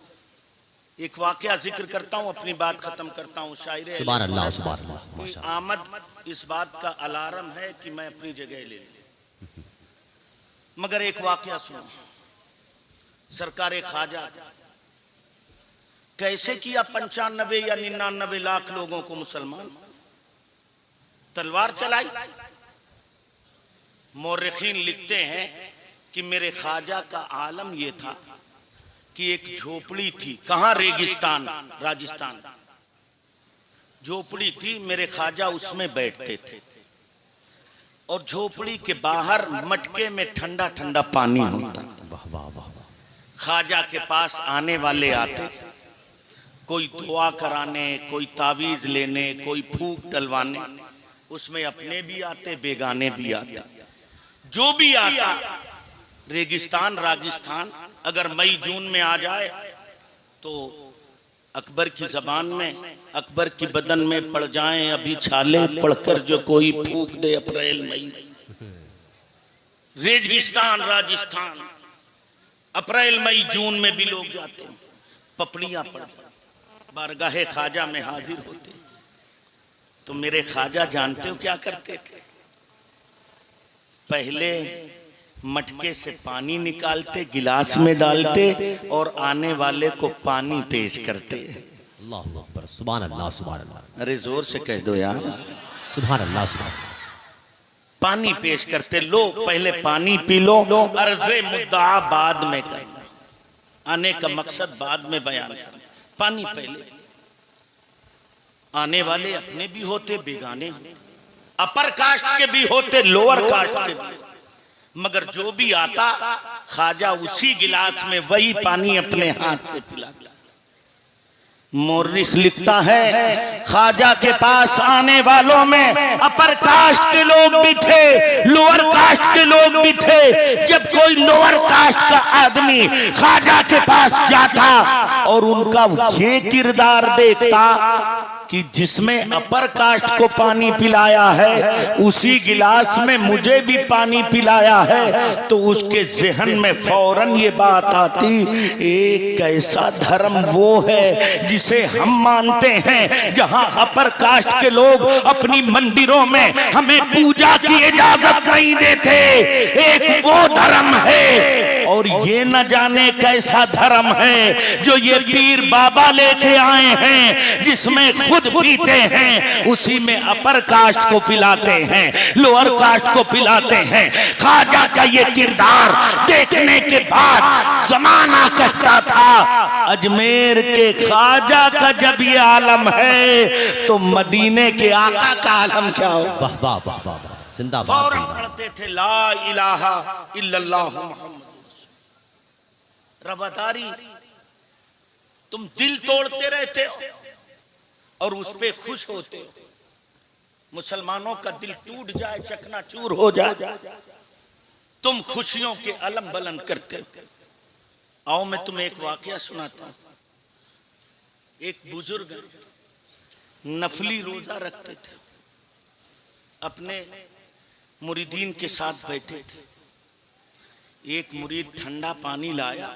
एक वाकया जिक्र करता हूँ, अपनी बात खत्म करता हूँ। शायरे सुभान अल्लाह, सुभान अल्लाह, माशाअल्लाह। आमद इस बात का अलार्म है कि मैं अपनी जगह ले लूं, मगर एक वाकया सुनो। सरकार ख्वाजा कैसे किया 95 या 99 लाख लोगों को मुसलमान। तलवार चलाई। मौरखीन लिखते हैं कि मेरे ख्वाजा का आलम यह था कि एक झोपड़ी थी, कहां, रेगिस्तान, राजस्थान, झोपड़ी थी, मेरे ख्वाजा उसमें बैठते थे और झोपड़ी के बाहर मटके में ठंडा ठंडा पानी होता। ख्वाजा के पास आने वाले आते, कोई दुआ कराने, कोई तावीज लेने, कोई फूंक डलवाने, उसमें अपने भी आते, बेगाने भी आते। जो भी आता, रेगिस्तान, राजस्थान अगर मई जून में आ जाए तो अकबर की जबान में, अकबर की बदन में पड़ जाएं अभी छाले, पढ़कर जो कोई फूंक दे अप्रैल मई। रेगिस्तान, राजस्थान अप्रैल मई जून में भी लोग जाते हैं, पपड़ियां पड़ बारगाहे ख्वाजा में हाजिर होते। तो मेरे ख्वाजा जानते हो क्या करते थे? पहले मटके से पानी निकालते, गिलास में डालते और आने वाले को पानी पेश करते। अल्लाहु अकबर, सुभान अल्लाह, सुभान अल्लाह। अरे जोर से कह दो यार, सुभान अल्लाह, सुभान अल्लाह। पानी पेश करते, लो पहले पानी पी लो, अर्ज़े मुद्दा बाद में करना, आने का मकसद बाद में बयान करना, पानी पहले। आने वाले अपने भी होते, बेगाने होते, अपर कास्ट के भी होते, लोअर कास्ट के भी, मगर जो भी आता ख्वाजा उसी गिलास में वही पानी अपने हाथ से पिलाता। मौर्रिख लिखता है ख्वाजा के पास आने वालों में अपर कास्ट के लोग भी थे, लोअर कास्ट के लोग भी थे। जब कोई लोअर कास्ट का आदमी ख्वाजा के पास जाता और उनका ये किरदार देखता कि जिसमें अपर कास्ट को पानी पिलाया है उसी गिलास में मुझे भी पानी पिलाया है, तो उसके जहन में फौरन ये बात आती, एक कैसा धर्म वो है जिसे हम मानते हैं, जहां अपर कास्ट के लोग अपनी मंदिरों में हमें पूजा की इजाजत नहीं देते। एक वो धर्म है और ये न जाने कैसा धर्म है जो ये पीर बाबा लेके आए हैं, जिसमें खुद पीते हैं उसी में अपर कास्ट को पिलाते हैं, लोअर कास्ट को पिलाते हैं। ख्वाजा का ये किरदार देखने के बाद जमाना कहता था, अजमेर के ख्वाजा का जब ये आलम है तो मदीने के आका का आलम क्या हो। वाह वाह वाह वाह, जिंदाबाद। फौरन पढ़ते थे ला इलाहा इल्लल्लाह मुहम्मद। रवादारी, तुम दिल तोड़ते रहते हो और उस पे खुश होते हो। मुसलमानों का दिल टूट जाए, चकनाचूर हो जाए, तुम खुशियों के अलम बुलंद करते हो। आओ मैं तुम्हें एक वाकया सुनाता हूं। एक बुजुर्ग नफली रोजा रखते थे, अपने मुरीदीन के साथ बैठे थे। एक मुरीद ठंडा पानी लाया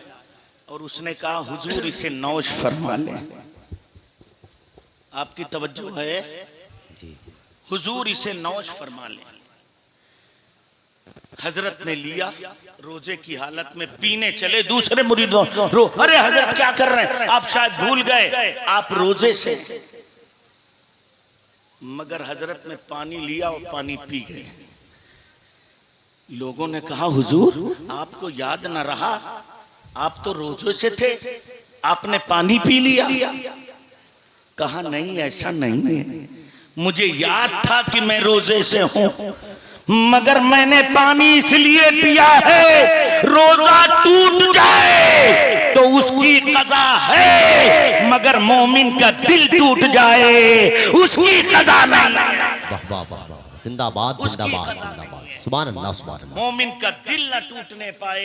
और उसने कहा, हुजूर इसे नौश फरमा लें। आपकी तवज्जो है? हुजूर इसे नौश फरमा लें। हजरत ने लिया, रोजे की हालत में पीने चले। दूसरे मुरीदों अरे हजरत क्या कर रहे हैं, आप शायद भूल गए आप रोजे से। मगर हजरत ने पानी लिया और पानी पी गए। लोगों ने कहा, हुजूर आपको याद न रहा, आप तो रोजे से थे, आपने पानी पी लिया। कहा, नहीं ऐसा नहीं है, मुझे याद था कि मैं रोजे से हूं, मगर मैंने पानी इसलिए पिया है रोजा टूट जाए तो उसकी कज़ा है, मगर मोमिन का दिल टूट जाए उसकी कज़ा नहीं। वाह वाह वाह, जिंदाबाद जिंदाबाद जिंदाबाद, सुभान अल्लाह सुभान अल्लाह। मोमिन का दिल न टूटने पाए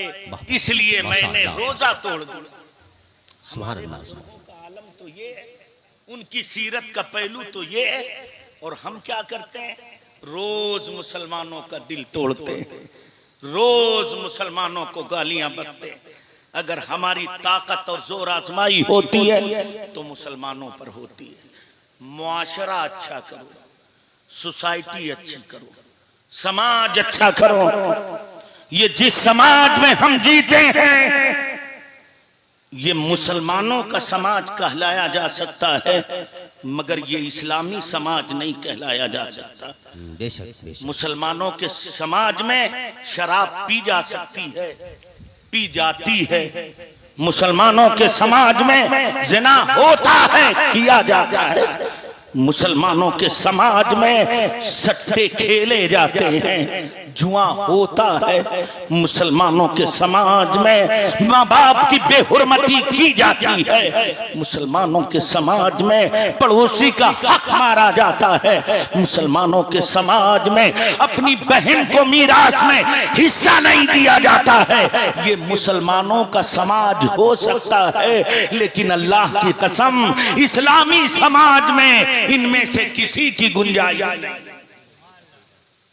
इसलिए मैंने रोजा तोड़ दिया। सुभान अल्लाह। आलम तो ये है, उनकी सीरत का पहलू तो ये है, और हम क्या करते हैं, रोज मुसलमानों का दिल तोड़ते हैं, रोज मुसलमानों को गालियां बकते हैं। अगर हमारी ताकत और जोर आजमाई होती है तो मुसलमानों पर होती है। मुआशरा अच्छा करो, सोसाइटी अच्छी करो, समाज अच्छा करो। ये जिस समाज में हम जीते हैं ये मुसलमानों का समाज कहलाया जा सकता है, मगर ये इस्लामी समाज नहीं कहलाया जा सकता। बेशक बेशक। मुसलमानों के समाज में शराब पी जा सकती है, पी जाती है। मुसलमानों के समाज में जिना होता है, किया जाता है। मुसलमानों के समाज में सट्टे खेले जाते हैं, जुआ होता है। मुसलमानों के समाज में माँ बाप की बेहुरमती की जाती है। मुसलमानों के समाज में पड़ोसी का हक मारा जाता है। मुसलमानों के समाज में अपनी बहन को मीरास में हिस्सा नहीं दिया जाता है। ये मुसलमानों का समाज हो सकता है, लेकिन अल्लाह की कसम इस्लामी समाज में इनमें से किसी की गुंजाइश नहीं।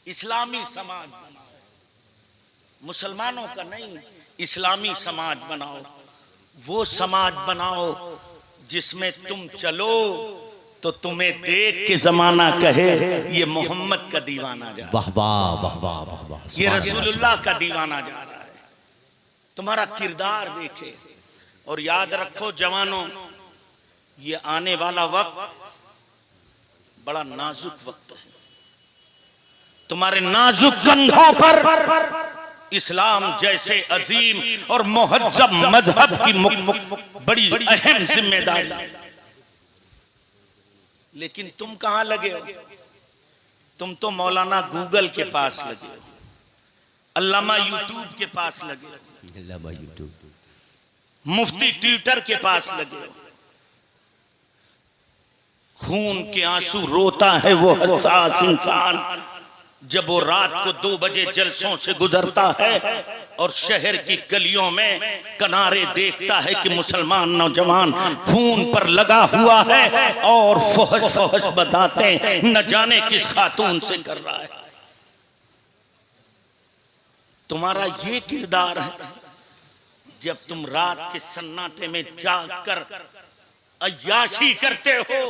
इस्लामी समाज बनाओ, मुसलमानों का नहीं, इस्लामी समाज बनाओ। वो समाज बनाओ जिसमें तुम चलो तो तुम्हें देख के जमाना कहे ये मोहम्मद का दीवाना जा रहा है, वाह वाह वाह वाह वाह वाह, ये रसूलुल्लाह का दीवाना जा रहा है। तुम्हारा किरदार देखे। और याद रखो जवानों, ये आने वाला वक्त बड़ा नाजुक वक्त है। तुम्हारे नाजुक कंधों पर इस्लाम जैसे अजीम और मुहज्जब मजहब की बड़ी अहम जिम्मेदारी है। लेकिन तुम कहां लगे हो? तुम तो मौलाना गूगल के पास लगे हो, अल्लामा यूट्यूब के पास लगे हो, अल्लामा यूट्यूब, मुफ्ती ट्विटर के पास लगे हो। खून के आंसू रोता है वो हसास इंसान जब वो रात को 2 बजे जलसों से गुजरता है और शहर की गलियों में किनारे देखता है कि मुसलमान नौजवान खून पर लगा हुआ है और फहश फहश बताते हैं, न जाने किस खातून से कर रहा है। तुम्हारा ये किरदार है। जब तुम रात के सन्नाटे में जागकर अय्याशी करते हो,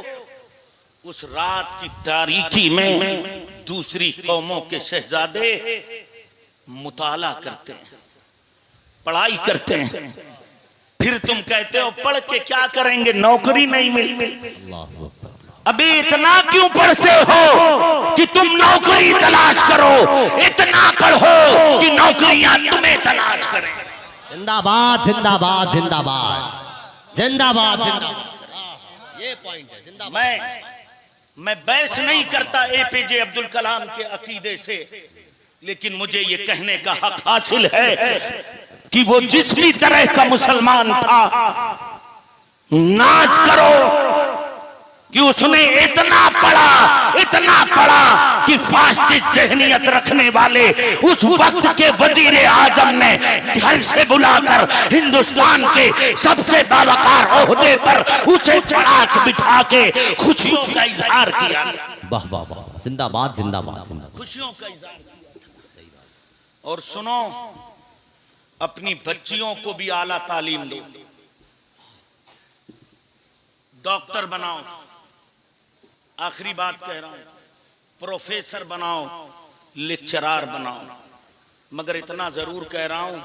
उस रात की तारीकी में दूसरी कौमों के शहजादे मुताला करते हैं, पढ़ाई करते हैं। फिर तुम कहते हो पढ़ के क्या करेंगे, नौकरी नहीं मिलती। अबे इतना क्यों पढ़ते हो कि तुम नौकरी तलाश करो? इतना पढ़ो कि नौकरियां तुम्हें तलाश करें। जिंदाबाद जिंदाबाद जिंदाबाद जिंदाबाद जिंदाबाद। ये पॉइंट है, जिंदाबाद। मैं बहस नहीं करता एपीजे अब्दुल कलाम के अकीदे से, लेकिन मुझे ये कहने का हक हासिल है कि वो जिस भी तरह का मुसलमान था, नाज करो कि उसने इतना पढ़ा कि फास्टिस्ट जहनियत रखने वाले उस वक्त के वजीर आजम ने घर से बुलाकर हिंदुस्तान के सबसे बावकार ओहदे पर उसे बिठा के खुशियों का इजहार किया। वाह वाह वाह, जिंदाबाद जिंदाबाद जिंदाबाद। खुशियों का इजहार किया। और सुनो, अपनी बच्चियों को भी आला तालीम दो, डॉक्टर बनाओ। आखिरी बात कह रहा हूं, प्रोफेसर बनाओ, लेक्चरार बनाओ। मगर इतना जरूर कह रहा हूं,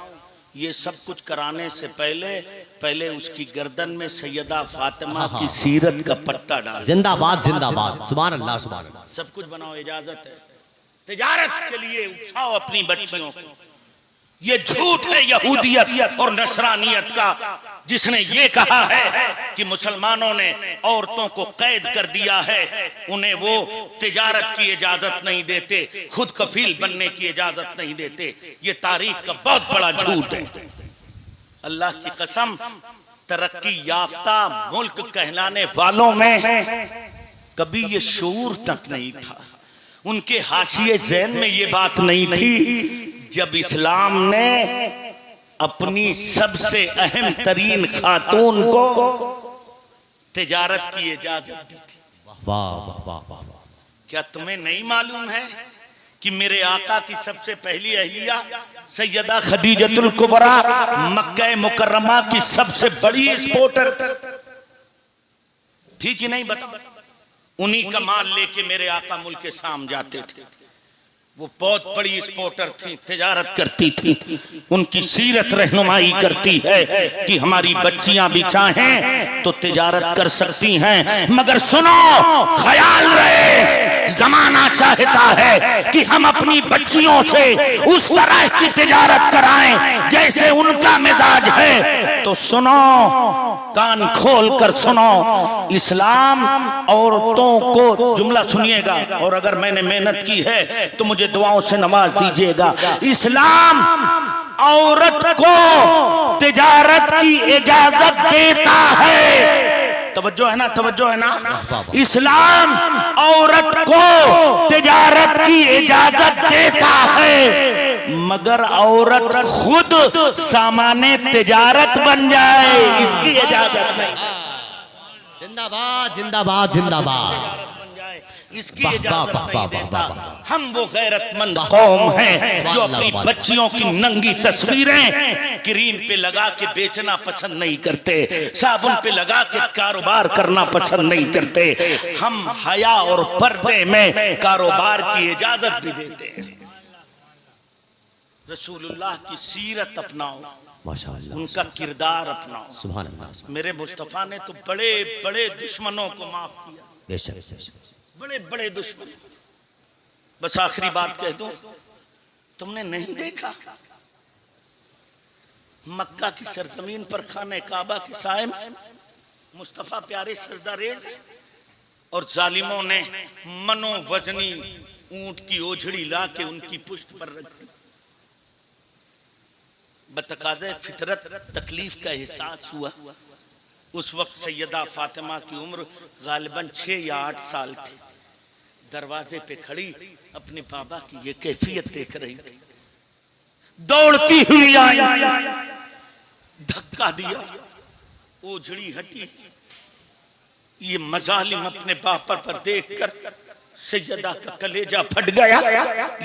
ये सब कुछ कराने से पहले उसकी गर्दन में सैयदा फातिमा की सीरत का पट्टा डाल। जिंदाबाद जिंदाबाद, सुभान अल्लाह सुभान अल्लाह। सब कुछ बनाओ, इजाजत है। तिजारत के लिए उकसाओ अपनी बच्चियों को। ये झूठ है यहूदियत और नसरानियत का, जिसने ये कहा है कि मुसलमानों ने औरतों को कैद कर दिया है, उन्हें वो तिजारत की इजाजत नहीं देते, खुद कफील बनने की इजाजत नहीं देते। ये तारीख का बहुत बड़ा झूठ है। अल्लाह की कसम, तरक्की याफ्ता मुल्क कहलाने वालों में कभी ये शऊर तक नहीं था, उनके हाशिए ज़हन में ये बात नहीं थी। जब इस्लाम ने अपनी सबसे अहम तरीन खातून को तिजारत की इजाजत दी थी। वाह वाह वाह वाह। क्या तुम्हें नहीं मालूम है कि मेरे आका की सबसे पहली अहलिया सैयदा खदीजतुल कुबरा मक्का मुकर्रमा की सबसे बड़ी एक्सपोर्टर थी कि नहीं? बताओ। उन्हीं का माल लेके मेरे आका मुल्क शाम जाते थे। वो बहुत बड़ी एक्सपोर्टर थी, तिजारत करती थी। उनकी सीरत रहनुमाई करती है कि हमारी बच्चियां भी चाहें तो तिजारत कर सकती हैं, मगर सुनो, ख्याल रहे, जमाना चाहता है कि हम अपनी बच्चियों से उस तरह की तिजारत कराएं जैसे उनका मिजाज है। तो सुनो, कान खोल कर सुनो, इस्लाम औरतों को, जुमला सुनिएगा, और अगर मैंने मेहनत की है तो मुझे दुआओं से नवाज दीजिएगा। इस्लाम औरत को तिजारत की इजाजत देता है। तवज्जो है ना, तवज्जो है ना। इस्लाम औरत को तिजारत की इजाजत देता है, मगर औरत खुद सामान्य तिजारत बन जाए, इसकी इजाजत नहीं। जिंदाबाद जिंदाबाद जिंदाबाद, इसकी इजाजत नहीं देता। हम वो गैरतमंद कौम हैं जो अपनी बच्चियों की नंगी तस्वीरें क्रीम पे लगा के बेचना पसंद नहीं करते, साबुन पे लगा के कारोबार करना पसंद नहीं करते। हम हया और पर्दे में कारोबार की इजाजत भी देते हैं। रसूलुल्लाह की सीरत अपनाओ, माशाअल्लाह, उनका किरदार अपनाओ। सुभान अल्लाह। मेरे मुस्तफा ने तो बड़े बड़े दुश्मनों को माफ किया, बेशक बेशक, बड़े बड़े दुश्मन। बस आखिरी बात कह दूं, तुमने नहीं देखा मक्का की सरजमीन पर खाने काबा के साए में मुस्तफा प्यारे सजदा रेज है, और जालिमों ने मनोवजनी ऊंट की ओझड़ी ला के उनकी पुष्ट पर रख दी। बतकाज़े फितरत तकलीफ का एहसास हुआ। उस वक्त सैयदा फातिमा की उम्र गालिबन 6 या 8 साल थी। दरवाजे पे खड़ी अपने बाबा की ये कैफियत देख रही थी। दौड़ती हुई आई, धक्का दिया, ओझड़ी हटी। ये मजालिम अपने बाप पर देखकर सैयदा का कलेजा फट गया।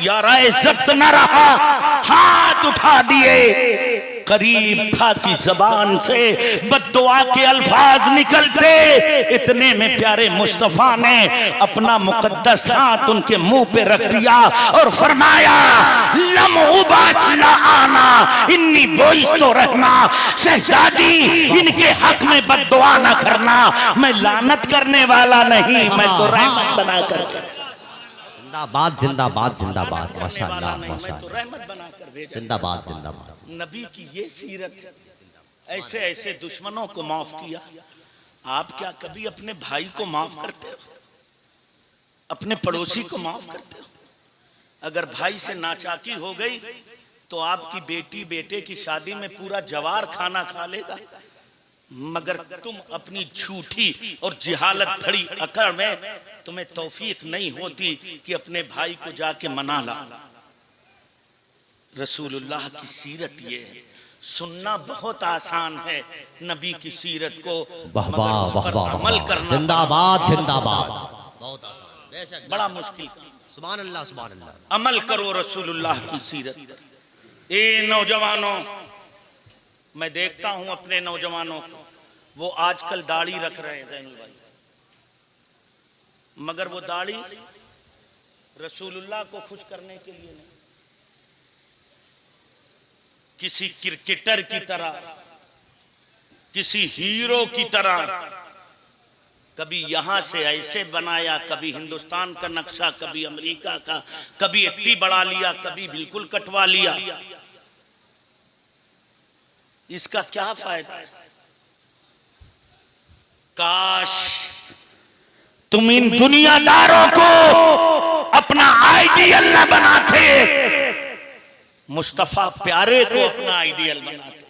याराए जब्त न रहा, हाथ उठा दिए। करीब था कि जबान से बद्दुआ के अल्फाज निकलते, इतने में प्यारे मुस्तफा ने अपना मुकद्दस हाथ उनके मुंह पे रख दिया और फरमाया, लम उबास ला आना इन्नी बोइस तो रहना, शहजादी इनके हक में बद्दुआ ना करना, मैं लानत करने वाला नहीं, मैं तो रहमत बना कर। जिंदाबाद जिंदाबाद जिंदाबाद, माशाअल्लाह माशाअल्लाह, रहमत बनाकर भेजा। जिंदाबाद जिंदाबाद। नबी की ये सीरत है, ऐसे ऐसे दुश्मनों को माफ किया। आप क्या कभी अपने भाई को माफ करते हो? अपने पड़ोसी को माफ करते हो? अगर भाई से नाचाकी हो गई तो आपकी बेटी बेटे की शादी में पूरा जवार खाना खा लेगा, मगर तुम अपनी झूठी और जिहालत भरी अकड़ में तुम्हें तौफीक नहीं होती कि अपने भाई को जाके मना ला। रसूलुल्लाह की सीरत ये है, सुनना बहुत आसान है नबी की सीरत को, मगर उस पर अमल करना जिंदाबाद जिंदाबाद, बहुत आसान, बेशक बड़ा मुश्किल। सुभान अल्लाह सुभान अल्लाह। अमल करो रसूलुल्लाह की सीरत। ए नौजवानों, मैं देखता हूं अपने नौजवानों को, वो आजकल दाढ़ी रख रहे हैं जैनुल भाई, मगर वो दाढ़ी रसूलुल्लाह को खुश करने के लिए नहीं, किसी क्रिकेटर की तरह, किसी हीरो की तरह, कभी यहां से ऐसे बनाया, कभी हिंदुस्तान का नक्शा, कभी अमेरिका का, कभी इतनी बढ़ा लिया, कभी बिल्कुल कटवा लिया। इसका क्या फायदा है? काश तुम इन दुनियादारों को अपना आइडियल न बनाते, मुस्तफा प्यारे को अपना आइडियल बनाते।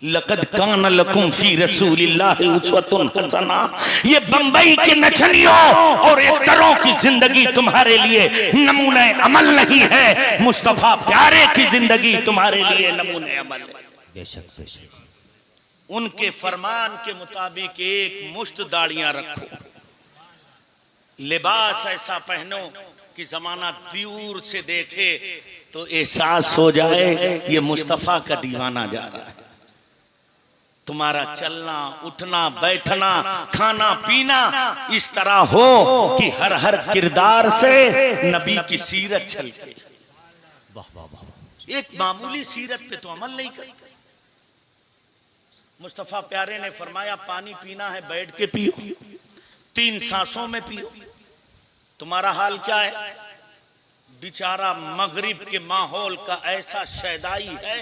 लक़द कान लकुम फी रसूलिल्लाहि उस्वतुन हसना, ये बंबई के नचनियों और एक्टरों की जिंदगी तुम्हारे लिए नमूने अमल नहीं है, मुस्तफा प्यारे की जिंदगी तुम्हारे लिए नमूने अमल है। बेशक बेशक। उनके फरमान के मुताबिक एक मुश्त दाढ़ियां रखो, लिबास ऐसा पहनो कि जमाना दूर से देखे तो एहसास हो जाए ये मुस्तफा का दीवाना जा रहा है। तुम्हारा चलना उठना बैठना खाना पीना इस तरह हो कि हर हर किरदार से नबी की सीरत छलके। वाह वाह वाह। एक मामूली सीरत पे तो अमल नहीं करते। मुस्तफा प्यारे ने फरमाया पानी पीना है बैठ के पियो, 3 सांसों में पियो। तुम्हारा हाल क्या है? बेचारा मगरिब के माहौल का ऐसा शैदाई है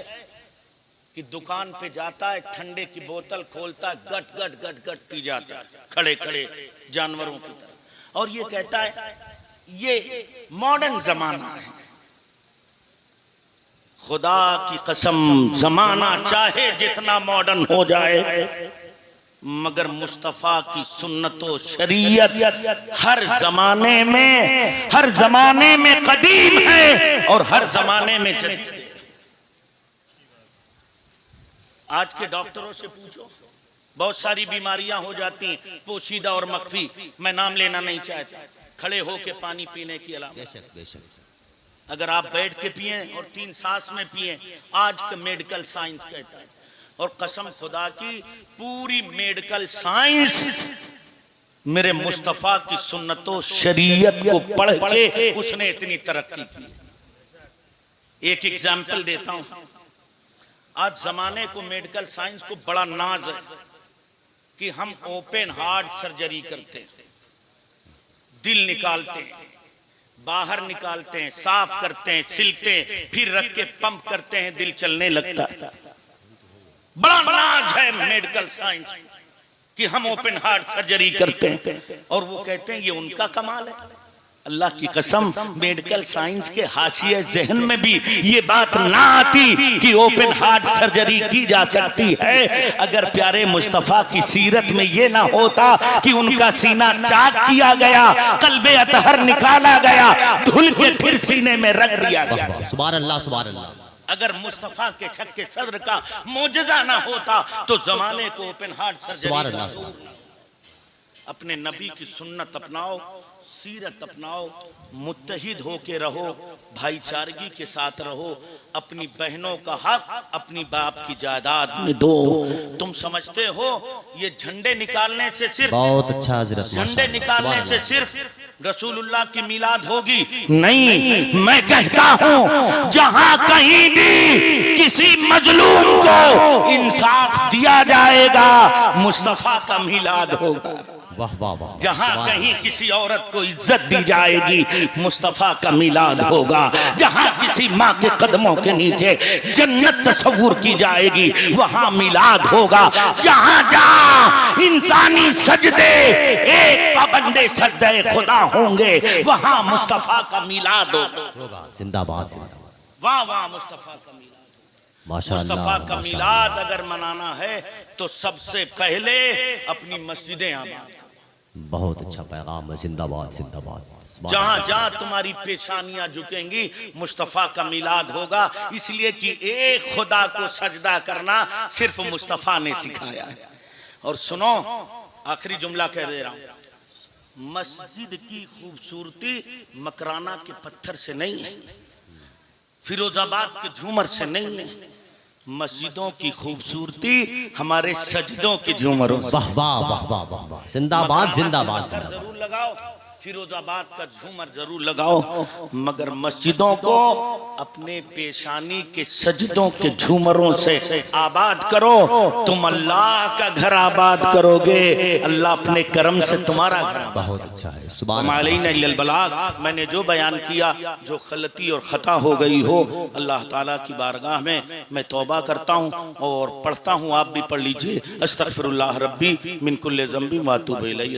कि दुकान पे जाता है, ठंडे की बोतल खोलता है, गट गट गट गट पी जाता है खड़े खड़े जानवरों की तरह, और ये कहता है ये मॉडर्न जमाना है। खुदा की कसम जमाना चाहे जितना मॉडर्न हो जाए, मगर मुस्तफा की सुन्नतो शरीयत हर जमाने में कदीम है और हर जमाने में जदीद है। आज के डॉक्टरों से पूछो, बहुत सारी बीमारियां हो जाती हैं पोशीदा और मख्फी, मैं नाम लेना नहीं चाहता, खड़े होके पानी पीने की अलावा। बेशक बेशक। अगर आप बैठ के पिए और 3 सांस में पिए, आज का मेडिकल साइंस कहता है, और कसम खुदा की पूरी मेडिकल साइंस मेरे मुस्तफा की सुन्नतो शरीयत को पढ़ के उसने इतनी तरक्की की। एक एग्जाम्पल देता हूं। आज जमाने को मेडिकल साइंस को बड़ा नाज है कि हम ओपन हार्ट सर्जरी करते हैं, दिल निकालते हैं, बाहर निकालते हैं, साफ करते हैं, सिलते हैं, फिर रख के पंप करते हैं, दिल चलने लगता है। बड़ा नाज है मेडिकल साइंस कि हम ओपन हार्ट सर्जरी करते हैं, और वो कहते हैं ये उनका कमाल है। अल्लाह की कसम मेडिकल साइंस के हाशिए जहन में भी ये बात ना आती कि ओपन हार्ट सर्जरी की जा सकती है, अगर प्यारे मुस्तफा की सीरत में ये ना होता कि उनका सीना चाक किया गया, कल्बे अतहर निकाला गया, धुल के फिर सीने में रख दिया गया। सुभान अल्लाह सुभान अल्लाह। अगर मुस्तफा के छक्के सदर का मौजज़ा ना होता तो जमाने को ओपन हार्ट सर्जरी। अपने नबी की सुन्नत अपनाओ, सीरत अपनाओ, मुत्तहिद होके रहो, भाईचारगी के साथ रहो, अपनी बहनों का हक अपनी बाप की जायदाद में दो। तुम समझते हो ये झंडे निकालने से सिर्फ, बहुत अच्छा हज़रत, झंडे निकालने से सिर्फ रसूलुल्लाह की मिलाद होगी? नहीं, मैं कहता हूं जहां कहीं भी किसी मजलूम को इंसाफ दिया जाएगा मुस्तफा का मिलाद होगा। वाह वाह वाह। जहां कहीं किसी औरत को इज्जत दी जाएगी मुस्तफा का मिलाद होगा। जहां किसी माँ के कदमों के नीचे जन्नत तस्वुर की जाएगी वहां मिलाद होगा। जहां जहां इंसानी सजदे एक पाबंदे सजदे खुदा होंगे वहां मुस्तफा का मिलाद होगा। जिंदाबाद जिंदाबाद। वाह वाह मुस्तफा का मिलाद। मुस्तफा का मिलाद अगर मनाना है तो सबसे पहले अपनी मस्जिदें आबाद। बहुत अच्छा पैगाम है। जिंदाबाद जिंदाबाद। जहां जहां तुम्हारी पेशानियां झुकेंगी मुस्तफा का मिलाद होगा, इसलिए कि एक खुदा को सजदा करना सिर्फ मुस्तफा ने सिखाया है। और सुनो, आखिरी जुमला कह दे रहा हूं, मस्जिद की खूबसूरती मकराना के पत्थर से नहीं है, फिरोजाबाद के झूमर से नहीं है, मस्जिदों की खूबसूरती हमारे सजदों के झूमरों से। वाह वाह वाह वाह वाह वाह। जिंदाबाद जिंदाबाद। जरूर लगाओ, फिरोजाबाद का झूमर जरूर लगाओ, मगर मस्जिदों को अपने पेशानी के सजदों के झूमरों से आबाद करो। तुम अल्लाह का घर आबाद करोगे, अल्लाह अपने करम से तुम्हारा घर। बहुत अच्छा है। सुभान अल्लाह। मैंने जो बयान किया, जो गलती और खता हो गई हो, अल्लाह ताला की बारगाह में मैं तौबा करता हूँ और पढ़ता हूँ, आप भी पढ़ लीजिए। अस्तगफिरुल्लाह रब्बी मिन कुल्लि ज़ंबि व अतूबु इलैहि।